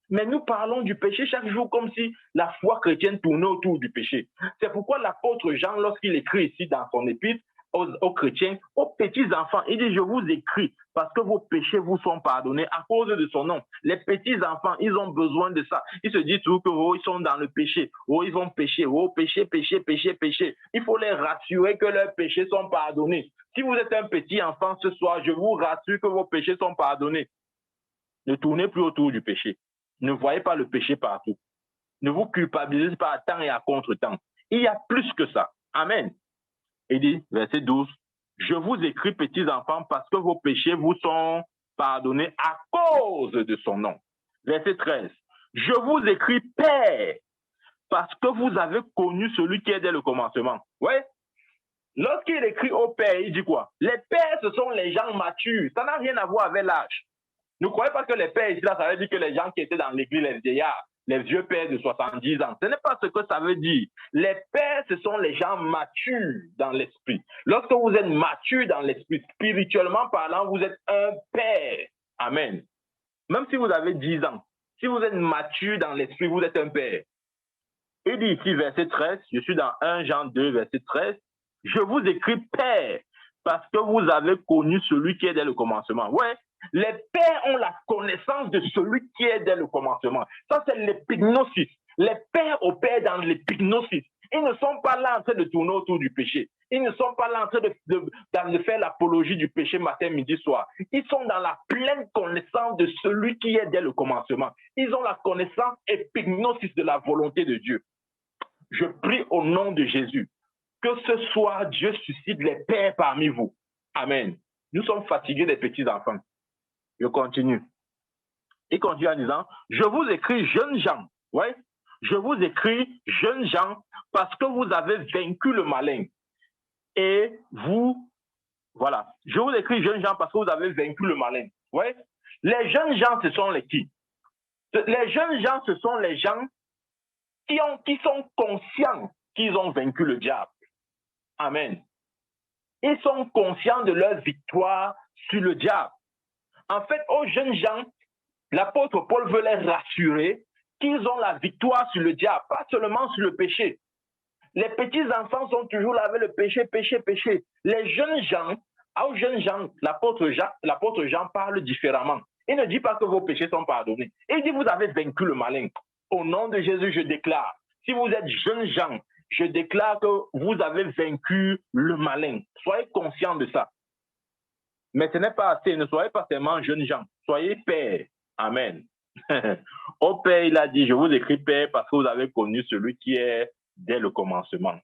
Mais nous parlons du péché chaque jour comme si la foi chrétienne tournait autour du péché. C'est pourquoi l'apôtre Jean, lorsqu'il écrit ici dans son épître aux chrétiens, aux petits-enfants, il dit, je vous écris parce que vos péchés vous sont pardonnés à cause de son nom. Les petits-enfants, ils ont besoin de ça. Ils se disent toujours que ils sont dans le péché. Ils vont pécher. Péché, péché, péché, péché. Il faut les rassurer que leurs péchés sont pardonnés. Si vous êtes un petit enfant ce soir, je vous rassure que vos péchés sont pardonnés. Ne tournez plus autour du péché. Ne voyez pas le péché partout. Ne vous culpabilisez pas à temps et à contre-temps. Il y a plus que ça. Amen. Il dit, verset 12, je vous écris, petits enfants, parce que vos péchés vous sont pardonnés à cause de son nom. Verset 13, je vous écris, Père, parce que vous avez connu celui qui est dès le commencement. Oui. Lorsqu'il écrit au Père, il dit quoi? Les pères, ce sont les gens matures. Ça n'a rien à voir avec l'âge. Ne croyez pas que les pères ici, là, ça veut dire que les gens qui étaient dans l'église, les vieillards, les vieux pères de 70 ans. Ce n'est pas ce que ça veut dire. Les pères, ce sont les gens matures dans l'esprit. Lorsque vous êtes mature dans l'esprit, spirituellement parlant, vous êtes un père. Amen. Même si vous avez 10 ans, si vous êtes mature dans l'esprit, vous êtes un père. Il dit ici, verset 13, je suis dans 1 Jean 2, verset 13, je vous écris Père, parce que vous avez connu celui qui est dès le commencement. Ouais, les pères ont la connaissance de celui qui est dès le commencement. Ça, c'est l'épignosis. Les pères opèrent dans l'épignosis. Ils ne sont pas là en train de tourner autour du péché. Ils ne sont pas là en train de faire l'apologie du péché matin, midi, soir. Ils sont dans la pleine connaissance de celui qui est dès le commencement. Ils ont la connaissance épignosis de la volonté de Dieu. Je prie au nom de Jésus que ce soir, Dieu suscite les pères parmi vous. Amen. Nous sommes fatigués des petits-enfants. Je continue. Il continue en disant, je vous écris jeunes gens. Ouais? Je vous écris jeunes gens parce que vous avez vaincu le malin. Et vous, voilà. Je vous écris jeunes gens parce que vous avez vaincu le malin. Ouais? Les jeunes gens, ce sont les qui? Les jeunes gens, ce sont les gens qui sont conscients qu'ils ont vaincu le diable. Amen. Ils sont conscients de leur victoire sur le diable. En fait, aux jeunes gens, l'apôtre Paul veut les rassurer qu'ils ont la victoire sur le diable, pas seulement sur le péché. Les petits-enfants sont toujours là avec le péché, péché, péché. Les jeunes gens, aux jeunes gens, l'apôtre Jean parle différemment. Il ne dit pas que vos péchés sont pardonnés. Il dit vous avez vaincu le malin. Au nom de Jésus, je déclare, si vous êtes jeunes gens, je déclare que vous avez vaincu le malin. Soyez conscients de ça. Mais ce n'est pas assez. Ne soyez pas seulement jeunes gens. Soyez pères. Amen. Au Père, il a dit, je vous écris Père parce que vous avez connu celui qui est dès le commencement.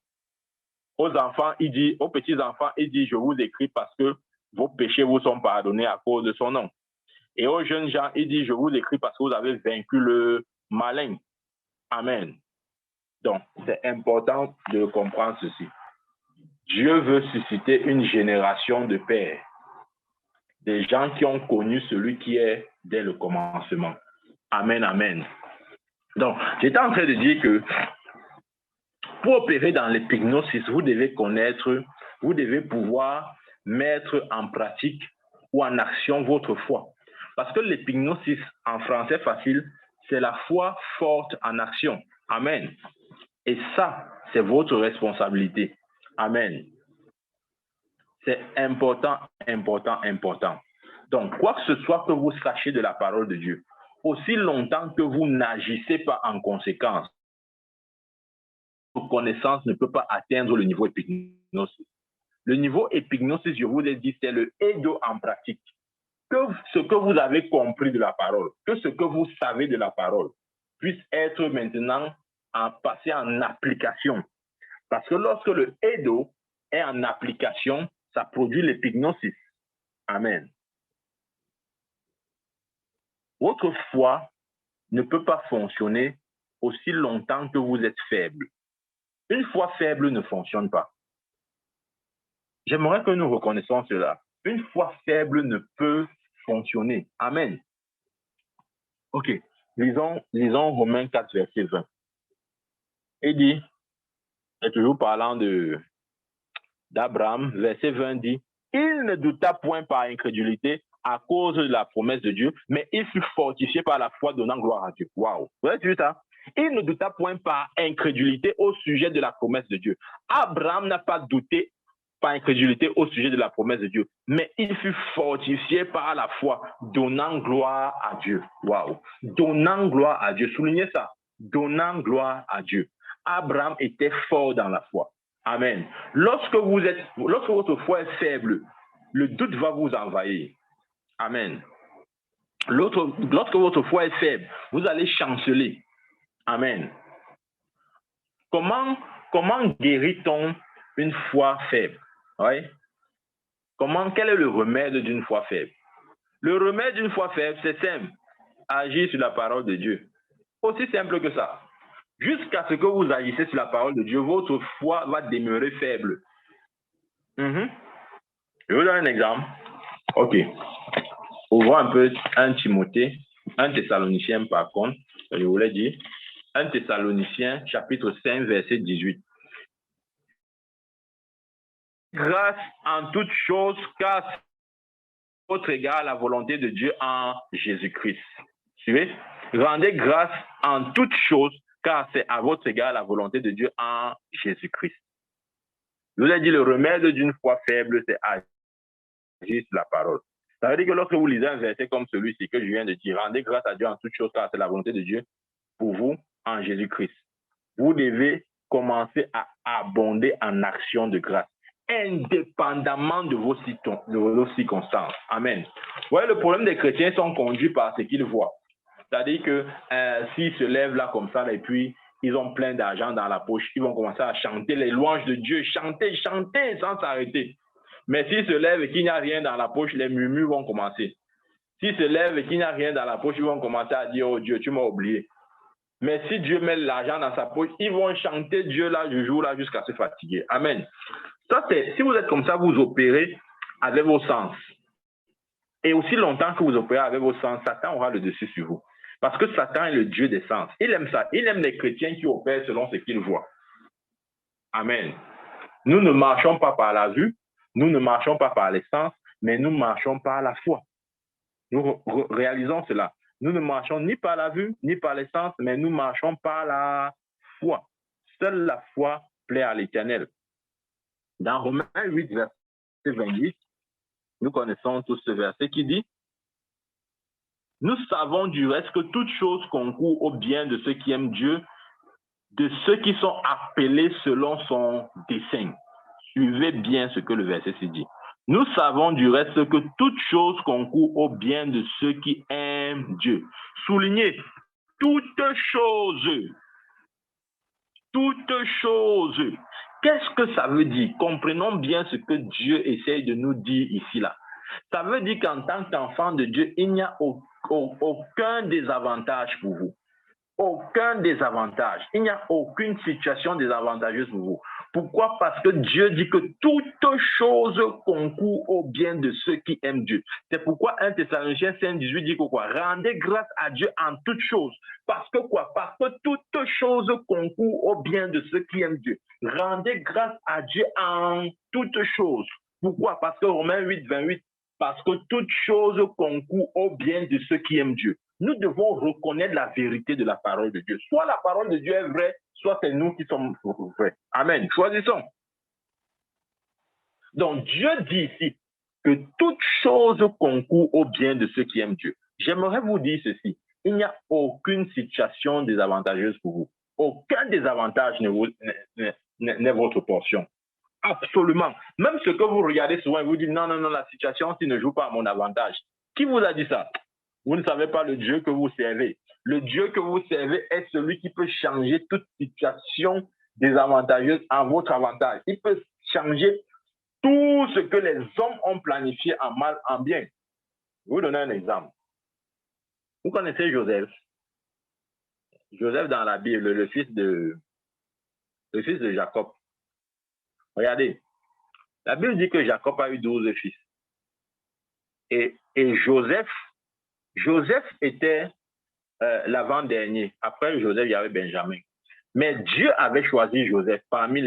Aux enfants, il dit, aux petits-enfants, il dit, je vous écris parce que vos péchés vous sont pardonnés à cause de son nom. Et aux jeunes gens, il dit, je vous écris parce que vous avez vaincu le malin. Amen. Donc, c'est important de comprendre ceci. Dieu veut susciter une génération de pères, des gens qui ont connu celui qui est dès le commencement. Amen, amen. Donc, j'étais en train de dire que pour opérer dans l'épignosis, vous devez connaître, vous devez pouvoir mettre en pratique ou en action votre foi. Parce que l'épignosis, en français facile, c'est la foi forte en action. Amen. Et ça, c'est votre responsabilité. Amen. C'est important, important, important. Donc, quoi que ce soit que vous sachiez de la parole de Dieu, aussi longtemps que vous n'agissez pas en conséquence, votre connaissance ne peut pas atteindre le niveau épignosis. Le niveau épignosis, je vous ai dit, c'est le eido en pratique. Que ce que vous avez compris de la parole, que ce que vous savez de la parole puisse être maintenant passé en application. Parce que lorsque le eido est en application, ça produit l'épignosis. Amen. Votre foi ne peut pas fonctionner aussi longtemps que vous êtes faible. Une foi faible ne fonctionne pas. J'aimerais que nous reconnaissions cela. Une foi faible ne peut fonctionner. Amen. Ok. Lisons Romains 4, verset 20. Il dit, et toujours parlant d'Abraham, verset 20 dit, il ne douta point par incrédulité à cause de la promesse de Dieu, mais il fut fortifié par la foi donnant gloire à Dieu. Waouh! Vous avez vu ça? Il ne douta point par incrédulité au sujet de la promesse de Dieu. Abraham n'a pas douté par incrédulité au sujet de la promesse de Dieu, mais il fut fortifié par la foi, donnant gloire à Dieu. Waouh! Donnant gloire à Dieu. Soulignez ça. Donnant gloire à Dieu. Abraham était fort dans la foi. Amen. Lorsque votre foi est faible, le doute va vous envahir. Amen. Lorsque votre foi est faible, vous allez chanceler. Amen. Comment guérit-on une foi faible? Oui. Quel est le remède d'une foi faible? Le remède d'une foi faible, c'est simple. Agir sur la parole de Dieu. Aussi simple que ça. Jusqu'à ce que vous agissez sur la parole de Dieu, votre foi va demeurer faible. Je vous donne un exemple. OK. Ouvrons un peu 1 Timothée, 1 Thessaloniciens par contre, je voulais dire. 1 Thessaloniciens, chapitre 5, verset 18. Grâce en toutes choses, car c'est votre égard la volonté de Dieu en Jésus-Christ. Suivez? Rendez grâce en toutes choses, car c'est à votre égard la volonté de Dieu en Jésus-Christ. Je vous ai dit, le remède d'une foi faible, c'est agir sur la parole. Ça veut dire que lorsque vous lisez un verset comme celui-ci que je viens de dire, rendez grâce à Dieu en toutes choses, car c'est la volonté de Dieu pour vous en Jésus-Christ. Vous devez commencer à abonder en action de grâce, indépendamment de vos circonstances. Amen. Vous voyez, le problème des chrétiens sont conduits par ce qu'ils voient. C'est-à-dire que s'ils se lèvent là comme ça, et puis ils ont plein d'argent dans la poche, ils vont commencer à chanter les louanges de Dieu, chanter sans s'arrêter. Mais s'ils se lèvent et qu'il n'y a rien dans la poche, les murmures vont commencer. S'ils se lèvent et qu'il n'y a rien dans la poche, ils vont commencer à dire, oh Dieu, tu m'as oublié. Mais si Dieu met l'argent dans sa poche, ils vont chanter Dieu là, du jour là, jusqu'à se fatiguer. Amen. Ça, si vous êtes comme ça, vous opérez avec vos sens. Et aussi longtemps que vous opérez avec vos sens, Satan aura le dessus sur vous. Parce que Satan est le Dieu des sens. Il aime ça. Il aime les chrétiens qui opèrent selon ce qu'il voit. Amen. Nous ne marchons pas par la vue, nous ne marchons pas par les sens, mais nous marchons par la foi. Nous réalisons cela. Nous ne marchons ni par la vue, ni par les sens, mais nous marchons par la foi. Seule la foi plaît à l'Éternel. Dans Romains 8, verset 28, nous connaissons tous ce verset qui dit « Nous savons du reste que toute chose concourt au bien de ceux qui aiment Dieu, de ceux qui sont appelés selon son dessein. » Suivez bien ce que le verset se dit. Nous savons du reste que toute chose concourt au bien de ceux qui aiment Dieu. Soulignez, toute chose. Toute chose. Qu'est-ce que ça veut dire? Comprenons bien ce que Dieu essaye de nous dire ici, là. Ça veut dire qu'en tant qu'enfant de Dieu, il n'y a aucun désavantage pour vous. Aucun désavantage. Il n'y a aucune situation désavantageuse pour vous. Pourquoi? Parce que Dieu dit que toute chose concourt au bien de ceux qui aiment Dieu. C'est pourquoi 1 Thessaloniciens 5:18 dit que quoi? Rendez grâce à Dieu en toutes choses. Parce que quoi? Parce que toute chose concourt au bien de ceux qui aiment Dieu. Rendez grâce à Dieu en toutes choses. Pourquoi? Parce que Romains 8:28, parce que toute chose concourt au bien de ceux qui aiment Dieu. Nous devons reconnaître la vérité de la parole de Dieu. Soit la parole de Dieu est vraie, soit c'est nous qui sommes vrais. Amen. Choisissons. Donc, Dieu dit ici que toute chose concourt au bien de ceux qui aiment Dieu. J'aimerais vous dire ceci. Il n'y a aucune situation désavantageuse pour vous. Aucun désavantage n'est votre portion. Absolument. Même ce que vous regardez souvent et vous dites non, la situation ne joue pas à mon avantage. Qui vous a dit ça? Vous ne savez pas le Dieu que vous servez. Le Dieu que vous servez est celui qui peut changer toute situation désavantageuse en votre avantage. Il peut changer tout ce que les hommes ont planifié en mal, en bien. Je vais vous donner un exemple. Vous connaissez Joseph. Joseph dans la Bible, le fils de Jacob. Regardez, la Bible dit que Jacob a eu 12 fils. Et Joseph était l'avant-dernier. Après Joseph, il y avait Benjamin. Mais Dieu avait choisi Joseph parmi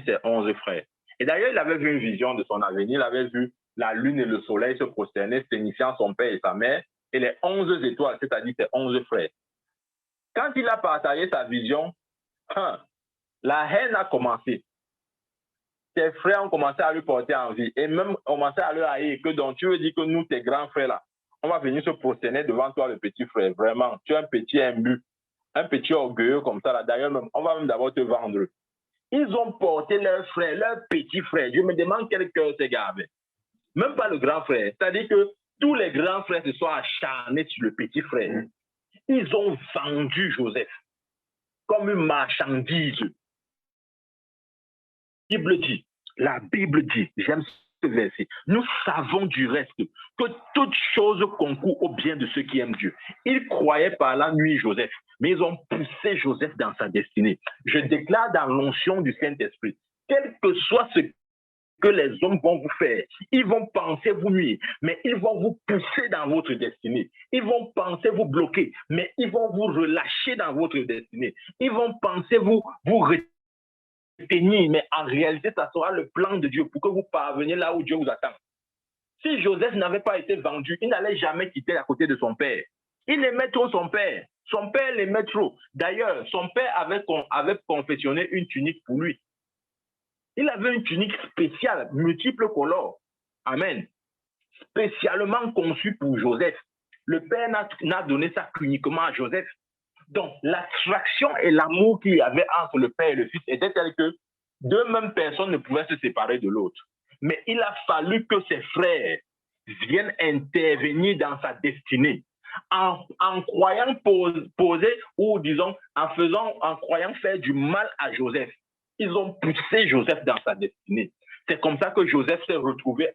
ses 11 frères. Et d'ailleurs, il avait vu une vision de son avenir. Il avait vu la lune et le soleil se prosterner, signifiant son père et sa mère, et les 11 étoiles, c'est-à-dire ses 11 frères. Quand il a partagé sa vision, la haine a commencé. Ses frères ont commencé à lui porter envie et même commencé à lui haïr. Que donc tu veux dire que nous, tes grands frères là, on va venir se prosterner devant toi, le petit frère. Vraiment, tu es un petit imbu, un petit orgueilleux comme ça là. D'ailleurs, on va même d'abord te vendre. Ils ont porté leur frère, leur petit frère. Je me demande quel cœur ces gars avaient. Même pas le grand frère. C'est-à-dire que tous les grands frères se sont acharnés sur le petit frère. Ils ont vendu Joseph comme une marchandise. La Bible dit, j'aime ce verset, nous savons du reste que toute chose concourt au bien de ceux qui aiment Dieu. Ils croyaient par la nuit Joseph, mais ils ont poussé Joseph dans sa destinée. Je déclare dans l'onction du Saint-Esprit, quel que soit ce que les hommes vont vous faire, ils vont penser vous nuire, mais ils vont vous pousser dans votre destinée. Ils vont penser vous bloquer, mais ils vont vous relâcher dans votre destinée. Ils vont penser vous retenir, mais en réalité, ça sera le plan de Dieu pour que vous parveniez là où Dieu vous attend. Si Joseph n'avait pas été vendu, il n'allait jamais quitter à côté de son père. Il aimait trop son père. Son père l'aimait trop. D'ailleurs, son père avait confectionné une tunique pour lui. Il avait une tunique spéciale, multiples couleurs. Amen. Spécialement conçue pour Joseph. Le père n'a donné ça uniquement à Joseph. Donc, l'attraction et l'amour qu'il y avait entre le père et le fils était tel que deux mêmes personnes ne pouvaient se séparer de l'autre. Mais il a fallu que ses frères viennent intervenir dans sa destinée. En croyant poser, ou disons, en croyant faire du mal à Joseph. Ils ont poussé Joseph dans sa destinée. C'est comme ça que Joseph s'est retrouvé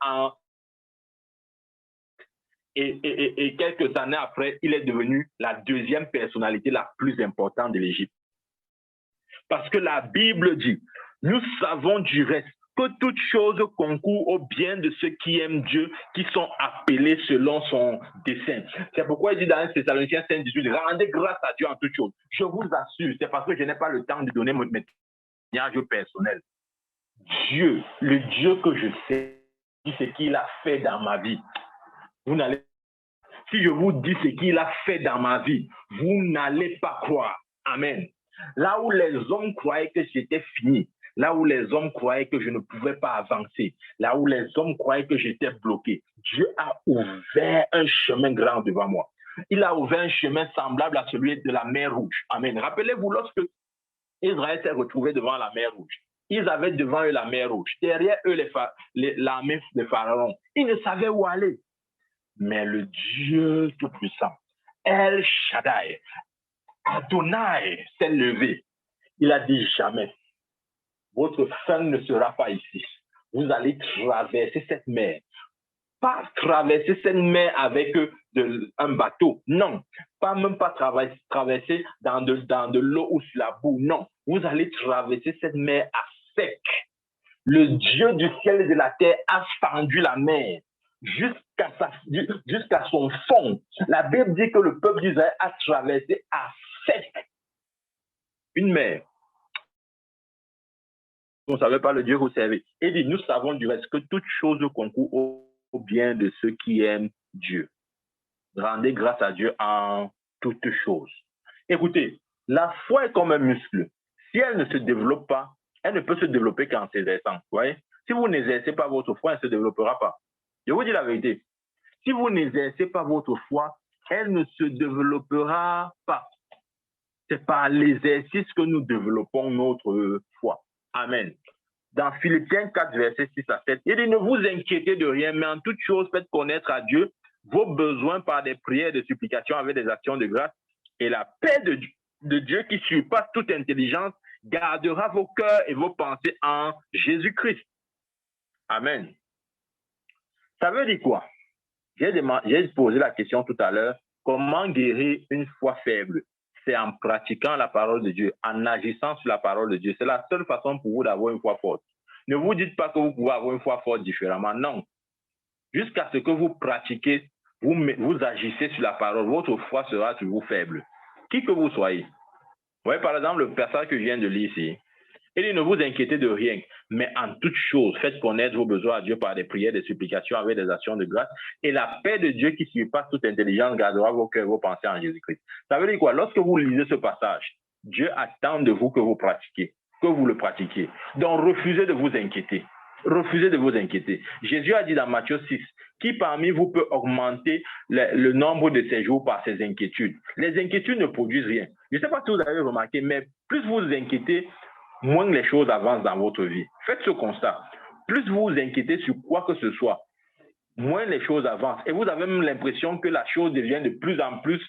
et quelques années après, il est devenu la deuxième personnalité la plus importante de l'Égypte. Parce que la Bible dit, nous savons du reste que toute chose concourt au bien de ceux qui aiment Dieu, qui sont appelés selon son dessein. C'est pourquoi il dit dans 1 Thessaloniciens 5:18, rendez grâce à Dieu en toutes choses. Je vous assure, c'est parce que je n'ai pas le temps de donner mon témoignage personnel. Dieu, le Dieu que je sais, ce qu'il a fait dans ma vie. Vous n'allez, si je vous dis ce qu'il a fait dans ma vie, vous n'allez pas croire. Amen. Là où les hommes croyaient que j'étais fini, là où les hommes croyaient que je ne pouvais pas avancer, là où les hommes croyaient que j'étais bloqué, Dieu a ouvert un chemin grand devant moi. Il a ouvert un chemin semblable à celui de la mer Rouge. Amen. Rappelez-vous, lorsque Israël s'est retrouvé devant la mer Rouge, ils avaient devant eux la mer Rouge, derrière eux l'armée de Pharaon. Ils ne savaient où aller. Mais le Dieu Tout-Puissant, El Shaddai, Adonai s'est levé. Il a dit jamais, votre fin ne sera pas ici. Vous allez traverser cette mer. Pas traverser cette mer avec un bateau, non. Même pas traverser dans de l'eau ou sur la boue, non. Vous allez traverser cette mer à sec. Le Dieu du ciel et de la terre a fendu la mer jusqu'à son fond. La Bible dit que le peuple d'Israël a traversé à sec une mer. Vous ne savez pas le Dieu que vous servez. Il dit, nous savons du reste que toute chose concourt au bien de ceux qui aiment Dieu. Rendez grâce à Dieu en toutes choses. Écoutez, la foi est comme un muscle. Si elle ne se développe pas, elle ne peut se développer qu'en s'exerçant. Vous voyez? Si vous n'exercez pas votre foi, elle ne se développera pas. Je vous dis la vérité. Si vous n'exercez pas votre foi, elle ne se développera pas. C'est par l'exercice que nous développons notre foi. Amen. Dans Philippiens 4, versets 6 à 7, il dit, ne vous inquiétez de rien, mais en toute chose, faites connaître à Dieu vos besoins par des prières et des supplications avec des actions de grâce. Et la paix de Dieu qui surpasse toute intelligence gardera vos cœurs et vos pensées en Jésus-Christ. Amen. Ça veut dire quoi? J'ai posé la question tout à l'heure, comment guérir une foi faible? C'est en pratiquant la parole de Dieu, en agissant sur la parole de Dieu. C'est la seule façon pour vous d'avoir une foi forte. Ne vous dites pas que vous pouvez avoir une foi forte différemment. Non. Jusqu'à ce que vous pratiquez, vous agissez sur la parole, votre foi sera toujours faible. Qui que vous soyez. Vous voyez par exemple le passage que je viens de lire ici. Il dit, ne vous inquiétez de rien, mais en toute chose, faites connaître vos besoins à Dieu par des prières, des supplications avec des actions de grâce. Et la paix de Dieu qui surpasse toute intelligence gardera vos cœurs et vos pensées en Jésus-Christ. Ça veut dire quoi? Lorsque vous lisez ce passage, Dieu attend de vous que vous pratiquiez, que vous le pratiquiez. Donc, refusez de vous inquiéter. Refusez de vous inquiéter. Jésus a dit dans Matthieu 6, qui parmi vous peut augmenter le nombre de ses jours par ses inquiétudes? Les inquiétudes ne produisent rien. Je ne sais pas si vous avez remarqué, mais plus vous vous inquiétez, moins les choses avancent dans votre vie. Faites ce constat. Plus vous vous inquiétez sur quoi que ce soit, moins les choses avancent. Et vous avez même l'impression que la chose devient de plus en plus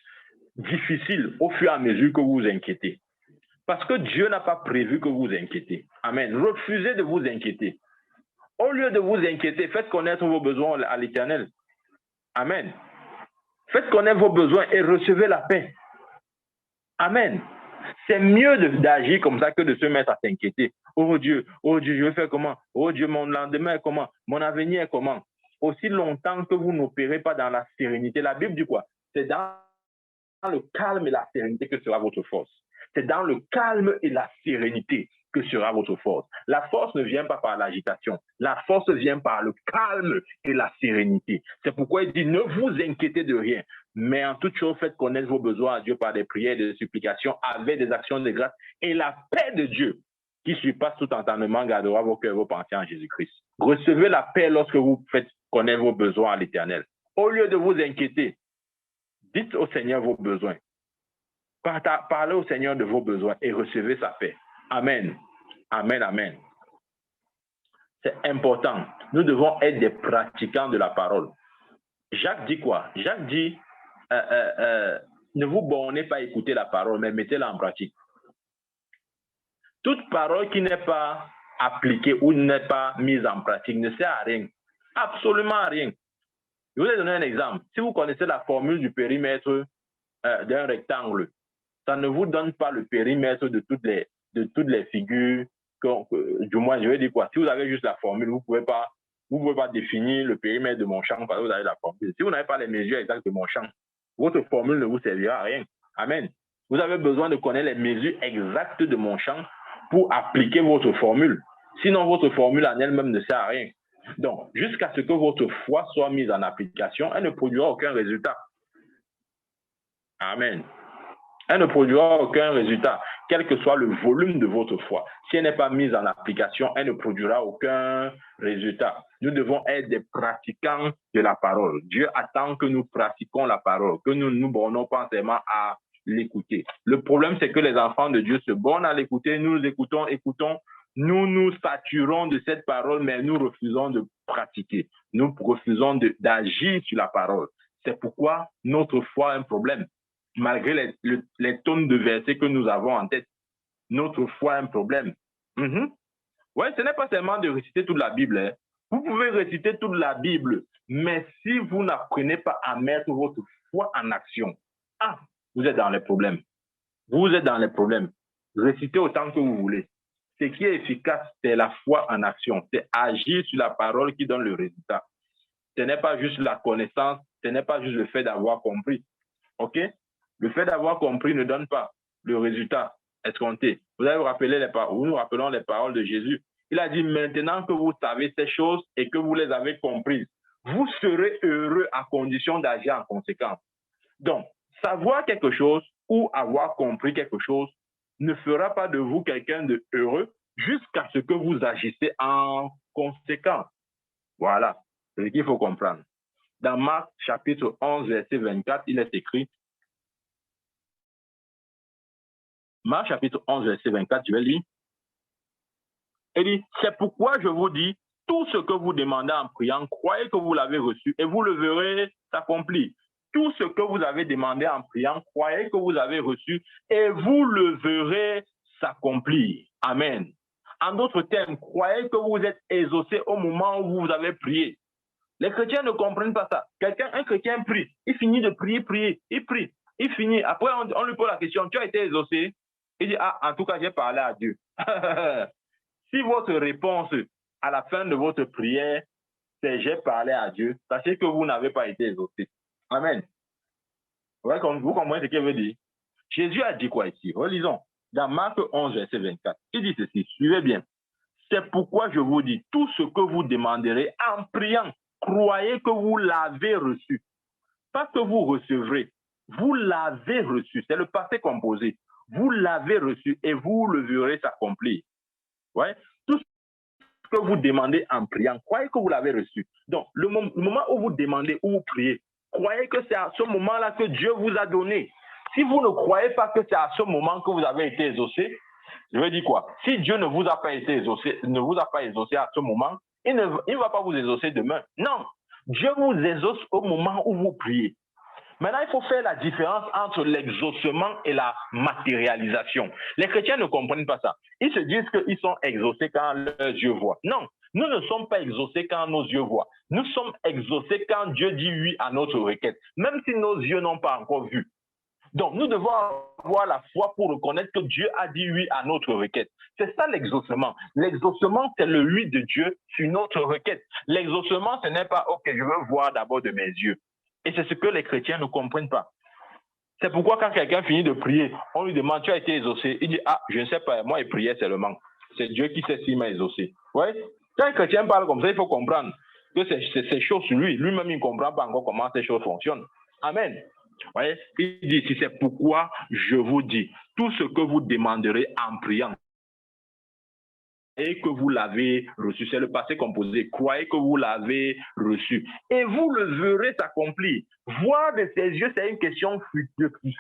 difficile au fur et à mesure que vous vous inquiétez. Parce que Dieu n'a pas prévu que vous vous inquiétez. Amen. Refusez de vous inquiéter. Au lieu de vous inquiéter, faites connaître vos besoins à l'Éternel. Amen. Faites connaître vos besoins et recevez la paix. Amen. C'est mieux d'agir comme ça que de se mettre à s'inquiéter. Oh Dieu, je vais faire comment? Oh Dieu, mon lendemain est comment? Mon avenir est comment? Aussi longtemps que vous n'opérez pas dans la sérénité. La Bible dit quoi? C'est dans le calme et la sérénité que sera votre force. C'est dans le calme et la sérénité que sera votre force. La force ne vient pas par l'agitation. La force vient par le calme et la sérénité. C'est pourquoi il dit, ne vous inquiétez de rien, mais en toute chose, faites connaître vos besoins à Dieu par des prières et des supplications avec des actions de grâce. Et la paix de Dieu, qui surpasse tout entendement, gardera vos cœurs et vos pensées en Jésus-Christ. Recevez la paix lorsque vous faites connaître vos besoins à l'Éternel. Au lieu de vous inquiéter, dites au Seigneur vos besoins. Parlez au Seigneur de vos besoins et recevez sa paix. Amen. Amen, amen. C'est important. Nous devons être des pratiquants de la parole. Jacques dit quoi? Jacques dit, ne vous bornez pas à écouter la parole, mais mettez-la en pratique. Toute parole qui n'est pas appliquée ou n'est pas mise en pratique ne sert à rien. Absolument à rien. Je vous ai donné un exemple. Si vous connaissez la formule du périmètre d'un rectangle, ça ne vous donne pas le périmètre de toutes les figures du moins, je vais dire quoi, si vous avez juste la formule, vous pouvez pas définir le périmètre de mon champ parce que vous avez la formule. Si vous n'avez pas les mesures exactes de mon champ, votre formule ne vous servira à rien. Amen. Vous avez besoin de connaître les mesures exactes de mon champ pour appliquer votre formule. Sinon, votre formule en elle-même ne sert à rien. Donc, jusqu'à ce que votre foi soit mise en application, elle ne produira aucun résultat. Amen. Elle ne produira aucun résultat, quel que soit le volume de votre foi. Si elle n'est pas mise en application, elle ne produira aucun résultat. Nous devons être des pratiquants de la parole. Dieu attend que nous pratiquions la parole, que nous ne nous bornons pas seulement à l'écouter. Le problème, c'est que les enfants de Dieu se bornent à l'écouter, nous écoutons, nous nous saturons de cette parole, mais nous refusons de pratiquer. Nous refusons d'agir sur la parole. C'est pourquoi notre foi a un problème. Malgré les tonnes de versets que nous avons en tête, notre foi a un problème. Oui, ce n'est pas seulement de réciter toute la Bible. Hein. Vous pouvez réciter toute la Bible, mais si vous n'apprenez pas à mettre votre foi en action, vous êtes dans les problèmes. Vous êtes dans les problèmes. Récitez autant que vous voulez. Ce qui est efficace, c'est la foi en action. C'est agir sur la parole qui donne le résultat. Ce n'est pas juste la connaissance, ce n'est pas juste le fait d'avoir compris. OK? Le fait d'avoir compris ne donne pas le résultat escompté. Vous allez vous rappeler nous rappelons les paroles de Jésus. Il a dit, maintenant que vous savez ces choses et que vous les avez comprises, vous serez heureux à condition d'agir en conséquence. Donc, savoir quelque chose ou avoir compris quelque chose ne fera pas de vous quelqu'un de heureux jusqu'à ce que vous agissez en conséquence. Voilà, c'est ce qu'il faut comprendre. Dans Marc chapitre 11, verset 24, il est écrit, Marc chapitre 11, verset 24, je vais lire. Il dit, c'est pourquoi je vous dis, tout ce que vous demandez en priant, croyez que vous l'avez reçu et vous le verrez s'accomplir. Tout ce que vous avez demandé en priant, croyez que vous avez reçu et vous le verrez s'accomplir. Amen. En d'autres termes, croyez que vous êtes exaucé au moment où vous avez prié. Les chrétiens ne comprennent pas ça. Un chrétien prie, il finit de prier, il prie, il finit. Après, on lui pose la question, tu as été exaucé? Il dit, en tout cas, j'ai parlé à Dieu. Si votre réponse à la fin de votre prière, c'est j'ai parlé à Dieu, sachez que vous n'avez pas été exaucé. Amen. Vous comprenez ce qu'il veut dire? Jésus a dit quoi ici? Relisons. Dans Marc 11, verset 24, il dit ceci, suivez bien. C'est pourquoi je vous dis, tout ce que vous demanderez en priant, croyez que vous l'avez reçu. Pas que vous recevrez, vous l'avez reçu. C'est le passé composé. Vous l'avez reçu et vous le verrez s'accomplir. Ouais? Tout ce que vous demandez en priant, croyez que vous l'avez reçu. Donc, le moment où vous demandez, où vous priez, croyez que c'est à ce moment-là que Dieu vous a donné. Si vous ne croyez pas que c'est à ce moment que vous avez été exaucé, je veux dire quoi? Si Dieu ne vous a pas exaucé à ce moment, il ne va pas vous exaucer demain. Non, Dieu vous exauce au moment où vous priez. Maintenant, il faut faire la différence entre l'exaucement et la matérialisation. Les chrétiens ne comprennent pas ça. Ils se disent qu'ils sont exaucés quand leurs yeux voient. Non, nous ne sommes pas exaucés quand nos yeux voient. Nous sommes exaucés quand Dieu dit oui à notre requête, même si nos yeux n'ont pas encore vu. Donc, nous devons avoir la foi pour reconnaître que Dieu a dit oui à notre requête. C'est ça l'exaucement. L'exaucement, c'est le oui de Dieu sur notre requête. L'exaucement, ce n'est pas « Ok, je veux voir d'abord de mes yeux ». Et c'est ce que les chrétiens ne comprennent pas. C'est pourquoi quand quelqu'un finit de prier, on lui demande « Tu as été exaucé ?» Il dit « Ah, je ne sais pas, moi, il priait seulement. C'est Dieu qui sait s'il m'a exaucé. » Ouais? Quand un chrétien parle comme ça, il faut comprendre que c'est chose sur lui. Lui-même, il ne comprend pas encore comment ces choses fonctionnent. Amen. Ouais? Il dit ici, c'est pourquoi je vous dis, tout ce que vous demanderez en priant, et que vous l'avez reçu, c'est le passé composé, croyez que vous l'avez reçu, et vous le verrez s'accomplir. Voir de ses yeux, c'est une question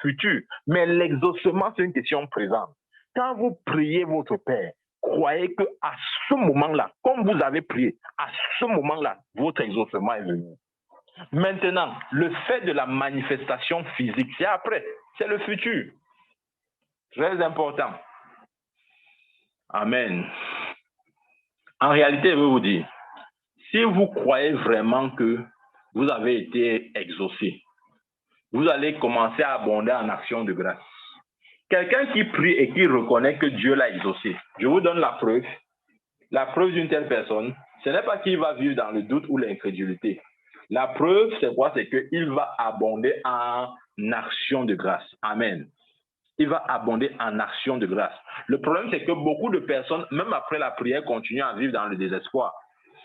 future, mais l'exaucement, c'est une question présente. Quand vous priez votre Père, croyez qu'à ce moment-là, comme vous avez prié, à ce moment-là, votre exaucement est venu. Maintenant, le fait de la manifestation physique, c'est après, c'est le futur. Très important. Amen. En réalité, je veux vous dire, si vous croyez vraiment que vous avez été exaucé, vous allez commencer à abonder en action de grâce. Quelqu'un qui prie et qui reconnaît que Dieu l'a exaucé. Je vous donne la preuve. La preuve d'une telle personne, ce n'est pas qu'il va vivre dans le doute ou l'incrédulité. La preuve, c'est quoi? C'est qu'il va abonder en action de grâce. Amen. Il va abonder en action de grâce. Le problème, c'est que beaucoup de personnes, même après la prière, continuent à vivre dans le désespoir.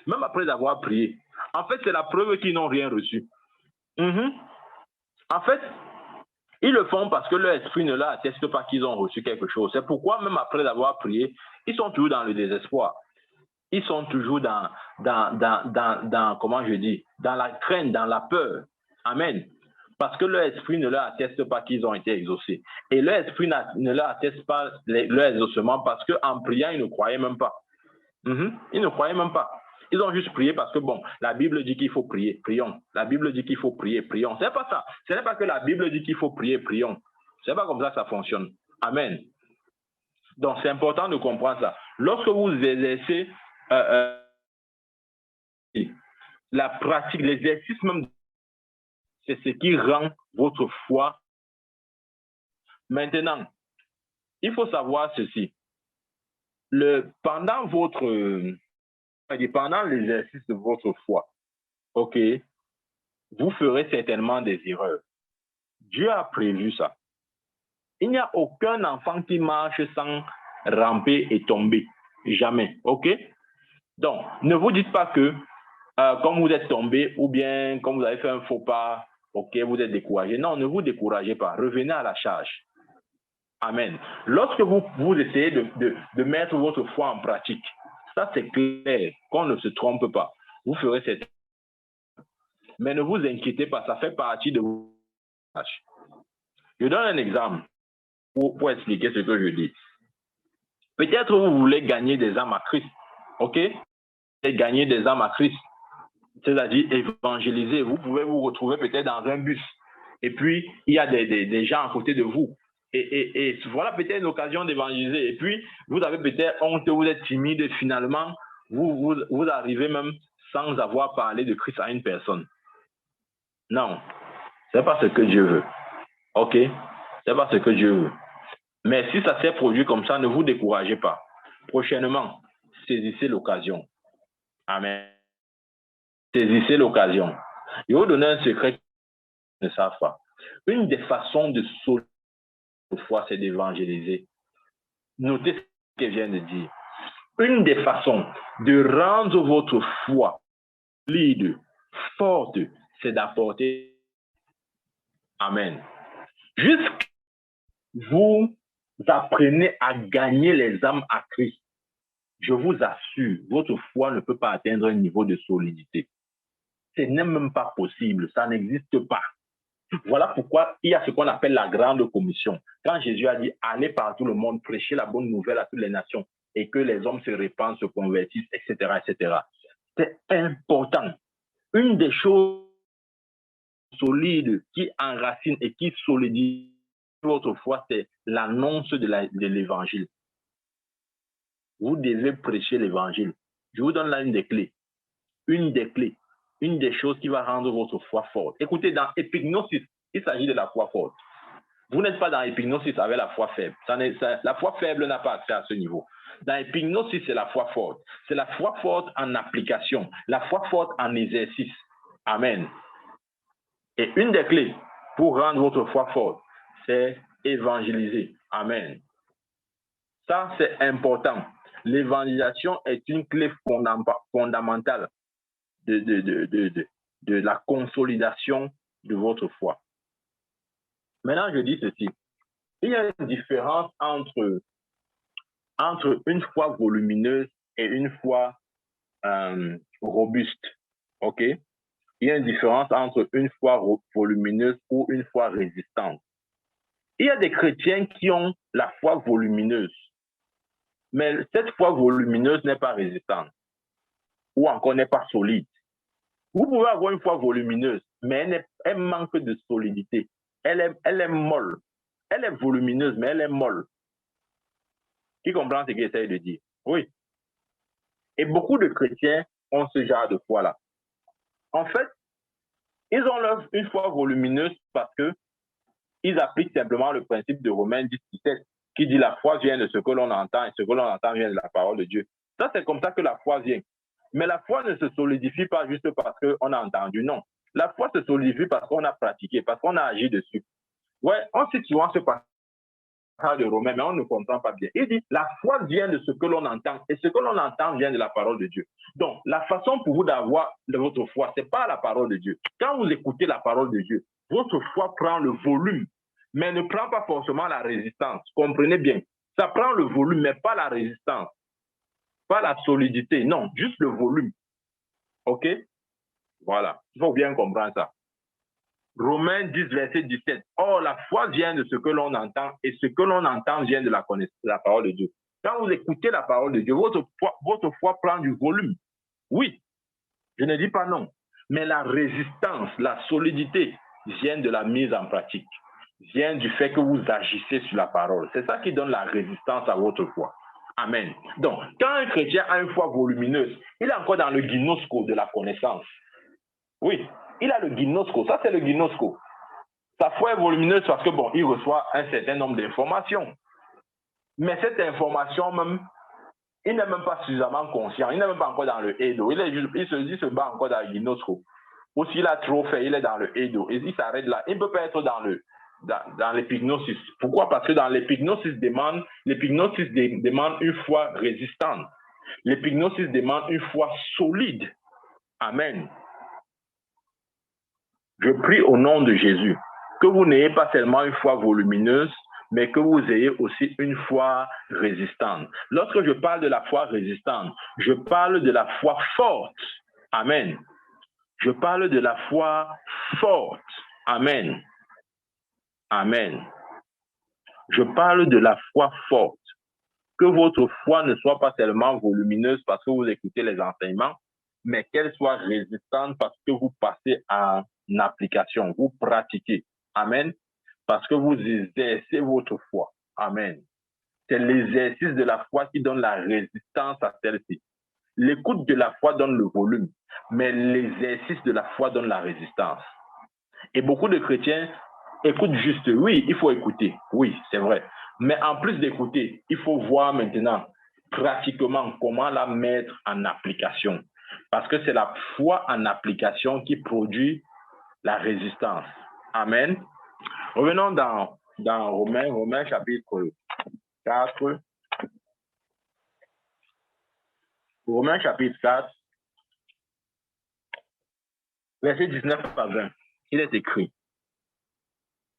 Même après avoir prié. En fait, c'est la preuve qu'ils n'ont rien reçu. En fait, ils le font parce que leur esprit ne leur atteste pas qu'ils ont reçu quelque chose. C'est pourquoi, même après avoir prié, ils sont toujours dans le désespoir. Ils sont toujours dans comment je dis, dans la crainte, dans la peur. Amen. Parce que leur esprit ne leur atteste pas qu'ils ont été exaucés. Et leur esprit ne leur atteste pas leur exaucement parce qu'en priant, ils ne croyaient même pas. Ils ne croyaient même pas. Ils ont juste prié parce que, bon, la Bible dit qu'il faut prier, prions. La Bible dit qu'il faut prier, prions. Ce n'est pas ça. Ce n'est pas que la Bible dit qu'il faut prier, prions. Ce n'est pas comme ça que ça fonctionne. Amen. Donc, c'est important de comprendre ça. Lorsque vous exercez la pratique, l'exercice même, c'est ce qui rend votre foi. Maintenant, il faut savoir ceci. Pendant l'exercice de votre foi, ok, vous ferez certainement des erreurs. Dieu a prévu ça. Il n'y a aucun enfant qui marche sans ramper et tomber. Jamais, ok? Donc, ne vous dites pas que comme vous êtes tombé ou bien comme vous avez fait un faux pas, ok, vous êtes découragé. Non, ne vous découragez pas. Revenez à la charge. Amen. Lorsque vous essayez de mettre votre foi en pratique, ça c'est clair, qu'on ne se trompe pas. Vous ferez cette... Mais ne vous inquiétez pas, ça fait partie de vos tâches. Je donne un exemple pour expliquer ce que je dis. Peut-être vous voulez gagner des âmes à Christ, ok? Et gagner des âmes à Christ, c'est-à-dire évangéliser. Vous pouvez vous retrouver peut-être dans un bus et puis il y a des gens à côté de vous. Et voilà peut-être une occasion d'évangéliser. Et puis, vous avez peut-être honte, vous êtes timide et finalement, vous arrivez même sans avoir parlé de Christ à une personne. Non, c'est pas ce que Dieu veut. Ok? C'est pas ce que Dieu veut. Mais si ça s'est produit comme ça, ne vous découragez pas. Prochainement, saisissez l'occasion. Amen. Saisissez l'occasion. Je vais vous donner un secret que vous ne savez pas. Une des façons de sauver votre foi, c'est d'évangéliser. Notez ce que je viens de dire. Une des façons de rendre votre foi solide, forte, c'est d'apporter. Amen. Jusqu'à vous apprenez à gagner les âmes à Christ. Je vous assure, votre foi ne peut pas atteindre un niveau de solidité. Ce n'est même pas possible, ça n'existe pas. Voilà pourquoi il y a ce qu'on appelle la grande commission. Quand Jésus a dit, allez par tout le monde, prêchez la bonne nouvelle à toutes les nations et que les hommes se répandent, se convertissent, etc., etc. C'est important. Une des choses solides qui enracinent et qui solidifient votre foi, c'est l'annonce de l'évangile. Vous devez prêcher l'évangile. Je vous donne là une des clés. Une des clés. Une des choses qui va rendre votre foi forte. Écoutez, dans Épignosis, il s'agit de la foi forte. Vous n'êtes pas dans Épignosis avec la foi faible. La foi faible n'a pas accès à ce niveau. Dans Épignosis, c'est la foi forte. C'est la foi forte en application. La foi forte en exercice. Amen. Et une des clés pour rendre votre foi forte, c'est évangéliser. Amen. Ça, c'est important. L'évangélisation est une clé fondamentale de la consolidation de votre foi. Maintenant, je dis ceci. Il y a une différence entre une foi volumineuse et une foi robuste. OK? Il y a une différence entre une foi volumineuse ou une foi résistante. Il y a des chrétiens qui ont la foi volumineuse, mais cette foi volumineuse n'est pas résistante ou encore n'est pas solide. Vous pouvez avoir une foi volumineuse, mais elle manque de solidité. Elle est molle. Elle est volumineuse, mais elle est molle. Qui comprend ce que j'essaie de dire? Oui. Et beaucoup de chrétiens ont ce genre de foi-là. En fait, ils ont une foi volumineuse parce que ils appliquent simplement le principe de Romains 10, 17, qui dit la foi vient de ce que l'on entend et ce que l'on entend vient de la parole de Dieu. Ça, c'est comme ça que la foi vient. Mais la foi ne se solidifie pas juste parce qu'on a entendu, non. La foi se solidifie parce qu'on a pratiqué, parce qu'on a agi dessus. Ouais, on cite souvent ce passage de Romains, mais on ne comprend pas bien. Il dit, la foi vient de ce que l'on entend, et ce que l'on entend vient de la parole de Dieu. Donc, la façon pour vous d'avoir de votre foi, ce n'est pas la parole de Dieu. Quand vous écoutez la parole de Dieu, votre foi prend le volume, mais ne prend pas forcément la résistance. Comprenez bien. Ça prend le volume, mais pas la résistance. Pas la solidité, non, juste le volume. OK? Voilà, il faut bien comprendre ça. Romains 10, verset 17. Or, la foi vient de ce que l'on entend, et ce que l'on entend vient de la parole de Dieu. Quand vous écoutez la parole de Dieu, votre foi prend du volume. Oui, je ne dis pas non. Mais la résistance, la solidité vient de la mise en pratique, vient du fait que vous agissez sur la parole. C'est ça qui donne la résistance à votre foi. Amen. Donc, quand un chrétien a une foi volumineuse, il est encore dans le gymnosco de la connaissance. Oui, il a le gymnosco. Ça, c'est le gymnosco. Sa foi est volumineuse parce que, bon, il reçoit un certain nombre d'informations. Mais cette information même, il n'est même pas suffisamment conscient. Il n'est même pas encore dans le Edo. Il se bat encore dans le gymnosco. Ou s'il a trop fait, il est dans le Edo. Et il s'arrête là. Il ne peut pas être dans l'épignosis. Pourquoi? Parce que dans l'épignosis demande une foi résistante. L'épignosis demande une foi solide. Amen. Je prie au nom de Jésus que vous n'ayez pas seulement une foi volumineuse, mais que vous ayez aussi une foi résistante. Lorsque je parle de la foi résistante, je parle de la foi forte. Amen. Je parle de la foi forte. Amen. Amen. Je parle de la foi forte. Que votre foi ne soit pas seulement volumineuse parce que vous écoutez les enseignements, mais qu'elle soit résistante parce que vous passez en application, vous pratiquez. Amen. Parce que vous exercez votre foi. Amen. C'est l'exercice de la foi qui donne la résistance à celle-ci. L'écoute de la foi donne le volume, mais l'exercice de la foi donne la résistance. Et beaucoup de chrétiens écoutent juste. Oui, il faut écouter. Oui, c'est vrai. Mais en plus d'écouter, il faut voir maintenant pratiquement comment la mettre en application. Parce que c'est la foi en application qui produit la résistance. Amen. Revenons dans Romains chapitre 4. Romains chapitre 4, verset 19 à 20. Il est écrit.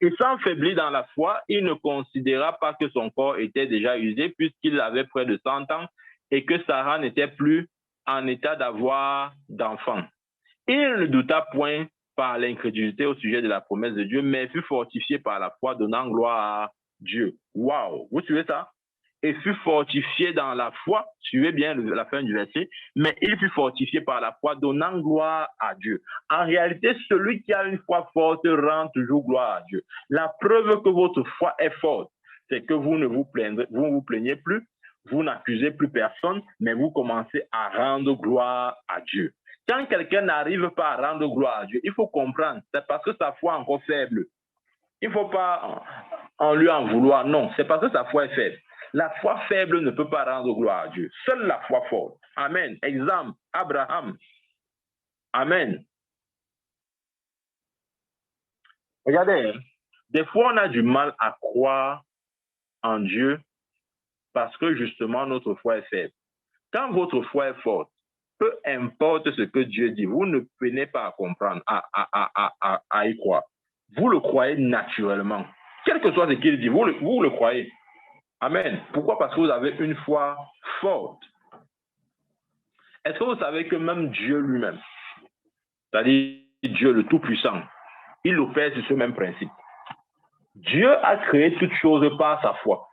Et sans faiblir dans la foi, il ne considéra pas que son corps était déjà usé puisqu'il avait près de 100 ans et que Sarah n'était plus en état d'avoir d'enfant. Il ne douta point par l'incrédulité au sujet de la promesse de Dieu, mais fut fortifié par la foi, donnant gloire à Dieu. Waouh! Vous suivez ça? Et fut fortifié dans la foi, suivez bien la fin du verset, mais il fut fortifié par la foi, donnant gloire à Dieu. En réalité, celui qui a une foi forte rend toujours gloire à Dieu. La preuve que votre foi est forte, c'est que vous ne vous plaignez plus, vous n'accusez plus personne, mais vous commencez à rendre gloire à Dieu. Quand quelqu'un n'arrive pas à rendre gloire à Dieu, il faut comprendre, c'est parce que sa foi est encore faible. Il ne faut pas en lui en vouloir, non, c'est parce que sa foi est faible. La foi faible ne peut pas rendre gloire à Dieu. Seule la foi forte. Amen. Exemple, Abraham. Amen. Regardez, des fois on a du mal à croire en Dieu parce que justement notre foi est faible. Quand votre foi est forte, peu importe ce que Dieu dit, vous ne peinez pas à comprendre, à y croire. Vous le croyez naturellement. Quel que soit ce qu'il dit, vous le croyez. Amen. Pourquoi? Parce que vous avez une foi forte. Est-ce que vous savez que même Dieu lui-même, c'est-à-dire Dieu le Tout-Puissant, il opère sur ce même principe. Dieu a créé toutes choses par sa foi.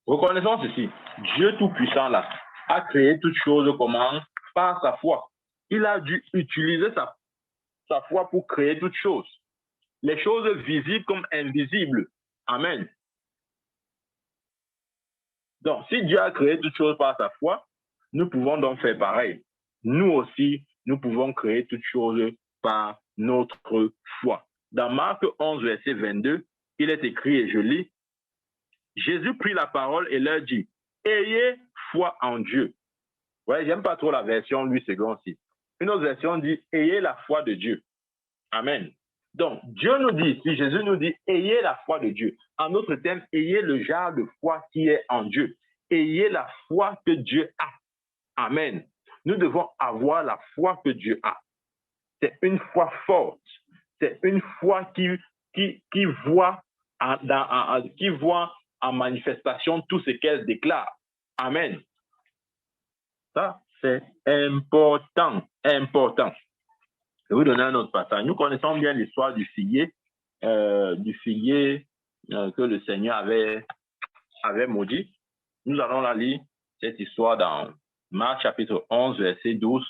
Reconnaissons ceci. Dieu Tout-Puissant là a créé toutes choses comment? Par sa foi. Il a dû utiliser sa foi pour créer toutes choses. Les choses visibles comme invisibles. Amen. Donc, si Dieu a créé toutes choses par sa foi, nous pouvons donc faire pareil. Nous aussi, nous pouvons créer toutes choses par notre foi. Dans Marc 11, verset 22, il est écrit, et je lis, Jésus prit la parole et leur dit, ayez foi en Dieu. Ouais, j'aime pas trop la version 8 secondes ci. Une autre version dit, ayez la foi de Dieu. Amen. Donc, Dieu nous dit ici, Jésus nous dit, ayez la foi de Dieu. En d'autres termes, ayez le genre de foi qui est en Dieu. Ayez la foi que Dieu a. Amen. Nous devons avoir la foi que Dieu a. C'est une foi forte. C'est une foi qui voit en manifestation tout ce qu'elle déclare. Amen. Ça, c'est important. Important. Je vais vous donner un autre passage. Nous connaissons bien l'histoire du figuier que le Seigneur avait maudit. Nous allons la lire, cette histoire dans Marc chapitre 11, verset 12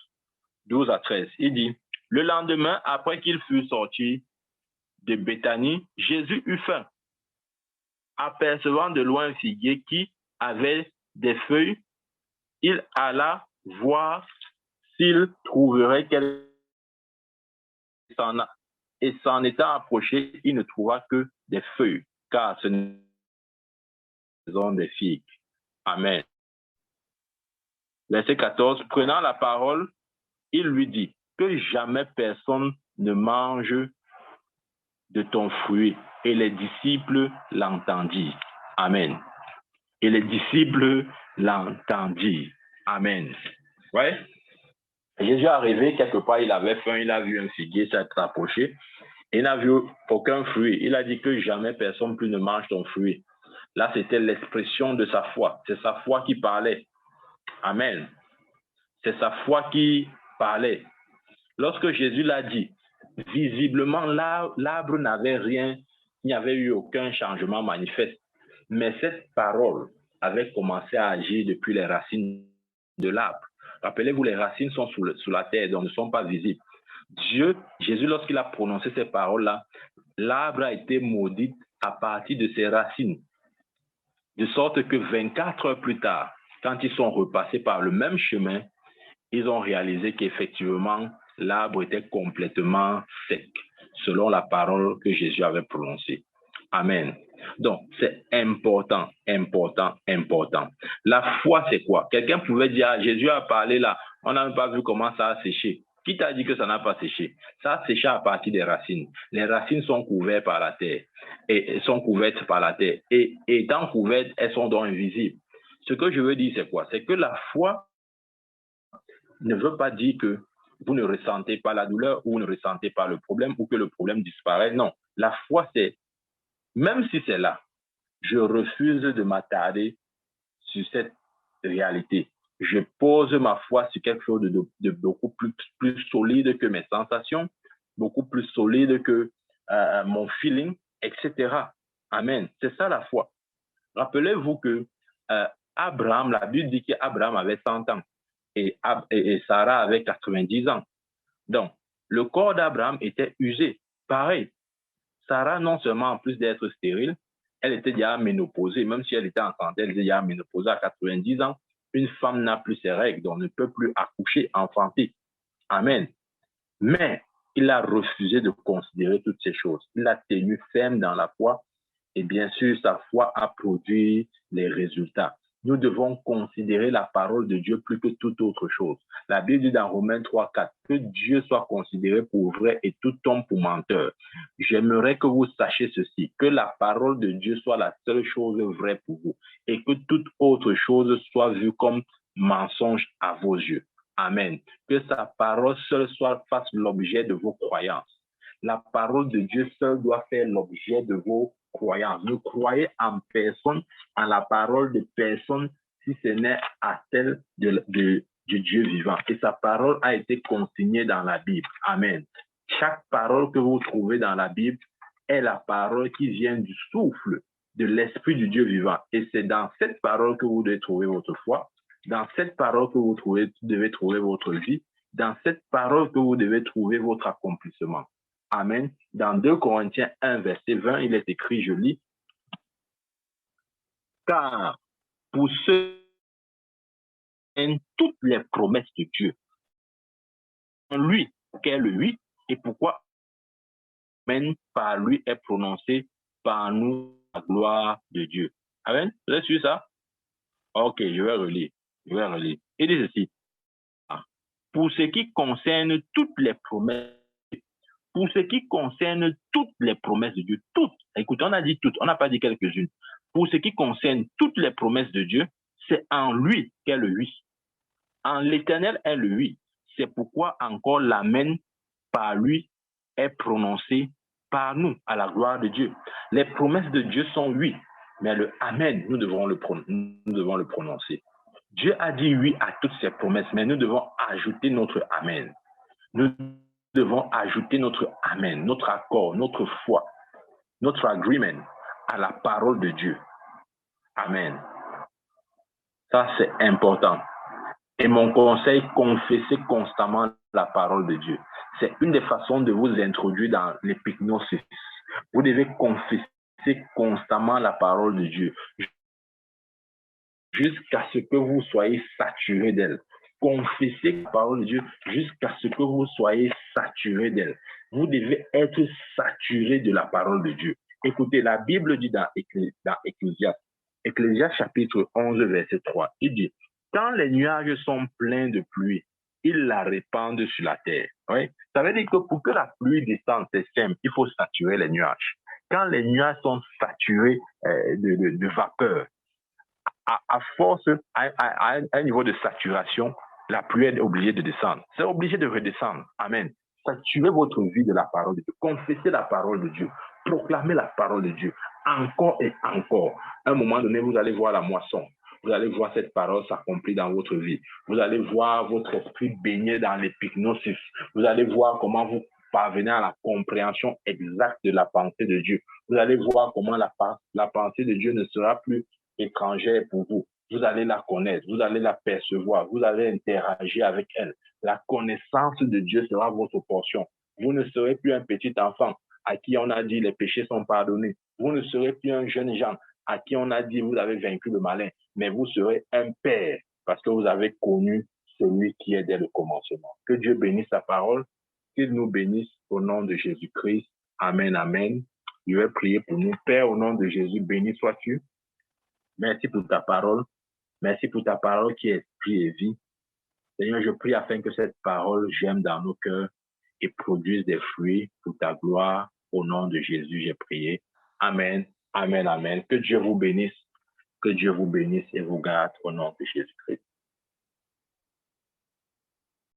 à 13. Il dit, le lendemain, après qu'il fut sorti de Béthanie, Jésus eut faim. Apercevant de loin un figuier qui avait des feuilles, il alla voir s'il trouverait quelque et s'en étant approché, il ne trouva que des feuilles, car ce sont des figues. Amen. Verset 14, prenant la parole, il lui dit, que jamais personne ne mange de ton fruit. Et les disciples l'entendirent. Amen. Et les disciples l'entendirent. Amen. Ouais. Jésus est arrivé quelque part, il avait faim, il a vu un figuier s'être approché. Il n'a vu aucun fruit. Il a dit que jamais personne plus ne mange ton fruit. Là, c'était l'expression de sa foi. C'est sa foi qui parlait. Amen. C'est sa foi qui parlait. Lorsque Jésus l'a dit, visiblement, l'arbre n'avait rien, il n'y avait eu aucun changement manifeste. Mais cette parole avait commencé à agir depuis les racines de l'arbre. Rappelez-vous, les racines sont sous la terre, donc ne sont pas visibles. Jésus, lorsqu'il a prononcé ces paroles-là, l'arbre a été maudit à partir de ses racines. De sorte que 24 heures plus tard, quand ils sont repassés par le même chemin, ils ont réalisé qu'effectivement, l'arbre était complètement sec, selon la parole que Jésus avait prononcée. Amen. Donc, c'est important, important, important. La foi, c'est quoi? Quelqu'un pouvait dire, ah, Jésus a parlé là, on n'a même pas vu comment ça a séché. Qui t'a dit que ça n'a pas séché? Ça a séché à partir des racines. Les racines sont couvertes par la terre. Et étant couvertes, elles sont donc invisibles. Ce que je veux dire, c'est quoi? C'est que la foi ne veut pas dire que vous ne ressentez pas la douleur ou vous ne ressentez pas le problème ou que le problème disparaît. Non, la foi, c'est, même si c'est là, je refuse de m'attarder sur cette réalité. Je pose ma foi sur quelque chose de beaucoup plus solide que mes sensations, beaucoup plus solide que mon feeling, etc. Amen. C'est ça la foi. Rappelez-vous que Abraham, la Bible dit qu'Abraham avait 100 ans et Sarah avait 90 ans. Donc, le corps d'Abraham était usé. Pareil, Sarah, non seulement en plus d'être stérile, elle était déjà ménopausée. Même si elle était en santé, elle était déjà ménopausée à 90 ans. Une femme n'a plus ses règles, donc ne peut plus accoucher, enfanter. Amen. Mais il a refusé de considérer toutes ces choses. Il a tenu ferme dans la foi et bien sûr, sa foi a produit les résultats. Nous devons considérer la parole de Dieu plus que toute autre chose. La Bible dit dans Romains 3:4 que Dieu soit considéré pour vrai et tout homme pour menteur. J'aimerais que vous sachiez ceci, que la parole de Dieu soit la seule chose vraie pour vous et que toute autre chose soit vue comme mensonge à vos yeux. Amen. Que sa parole seule fasse l'objet de vos croyances. La parole de Dieu seule doit faire l'objet de vos croyances. Ne croyez en personne, en la parole de personne, si ce n'est à celle du Dieu vivant. Et sa parole a été consignée dans la Bible. Amen. Chaque parole que vous trouvez dans la Bible est la parole qui vient du souffle de l'Esprit du Dieu vivant. Et c'est dans cette parole que vous devez trouver votre foi, dans cette parole que vous devez trouver votre vie, dans cette parole que vous devez trouver votre accomplissement. Amen. Dans 2 Corinthiens 1, verset 20, il est écrit, je lis, « Car pour ceux qui aiment toutes les promesses de Dieu, lui, qu'est le oui, et pourquoi Amen par lui est prononcé par nous la gloire de Dieu. Amen. Vous êtes sûr ça? Ok, je vais relire. Il dit ceci. Pour ce qui concerne toutes les promesses, de Dieu, toutes. Écoutez, on a dit toutes, on n'a pas dit quelques-unes. Pour ce qui concerne toutes les promesses de Dieu, c'est en lui qu'est le oui. En l'Éternel est le oui. C'est pourquoi encore l'amen par lui est prononcé par nous à la gloire de Dieu. Les promesses de Dieu sont oui, mais le amen, nous devons le prononcer. Dieu a dit oui à toutes ses promesses, mais nous devons ajouter notre amen. Nous devons ajouter notre amen, notre accord, notre foi, notre agreement à la parole de Dieu. Amen. Ça, c'est important. Et mon conseil, confessez constamment la parole de Dieu. C'est une des façons de vous introduire dans l'épignosis. Vous devez confesser constamment la parole de Dieu jusqu'à ce que vous soyez saturé d'elle. Confessez la parole de Dieu jusqu'à ce que vous soyez saturé d'elle. Vous devez être saturé de la parole de Dieu. Écoutez, la Bible dit dans Ecclésiaste chapitre 11, verset 3, il dit, quand les nuages sont pleins de pluie, ils la répandent sur la terre. Oui? Ça veut dire que pour que la pluie descende, c'est simple, il faut saturer les nuages. Quand les nuages sont saturés de vapeur, à force, à un niveau de saturation, la pluie est obligée de descendre. C'est obligé de redescendre. Amen. Saturez votre vie de la parole de Dieu. Confessez la parole de Dieu. Proclamez la parole de Dieu. Encore et encore. À un moment donné, vous allez voir la moisson. Vous allez voir cette parole s'accomplir dans votre vie. Vous allez voir votre esprit baigner dans l'épignosis. Vous allez voir comment vous parvenez à la compréhension exacte de la pensée de Dieu. Vous allez voir comment la pensée de Dieu ne sera plus étrangère pour vous. Vous allez la connaître, vous allez la percevoir, vous allez interagir avec elle. La connaissance de Dieu sera votre portion. Vous ne serez plus un petit enfant à qui on a dit les péchés sont pardonnés. Vous ne serez plus un jeune Jean à qui on a dit vous avez vaincu le malin, mais vous serez un père parce que vous avez connu celui qui est dès le commencement. Que Dieu bénisse sa parole, qu'il nous bénisse au nom de Jésus-Christ. Amen, amen. Je vais prier pour nous. Père, au nom de Jésus, béni sois-tu. Merci pour ta parole. Merci pour ta parole qui est esprit et vie. Seigneur, je prie afin que cette parole germe dans nos cœurs et produise des fruits pour ta gloire. Au nom de Jésus, j'ai prié. Amen, amen, amen. Que Dieu vous bénisse. Que Dieu vous bénisse et vous garde au nom de Jésus-Christ.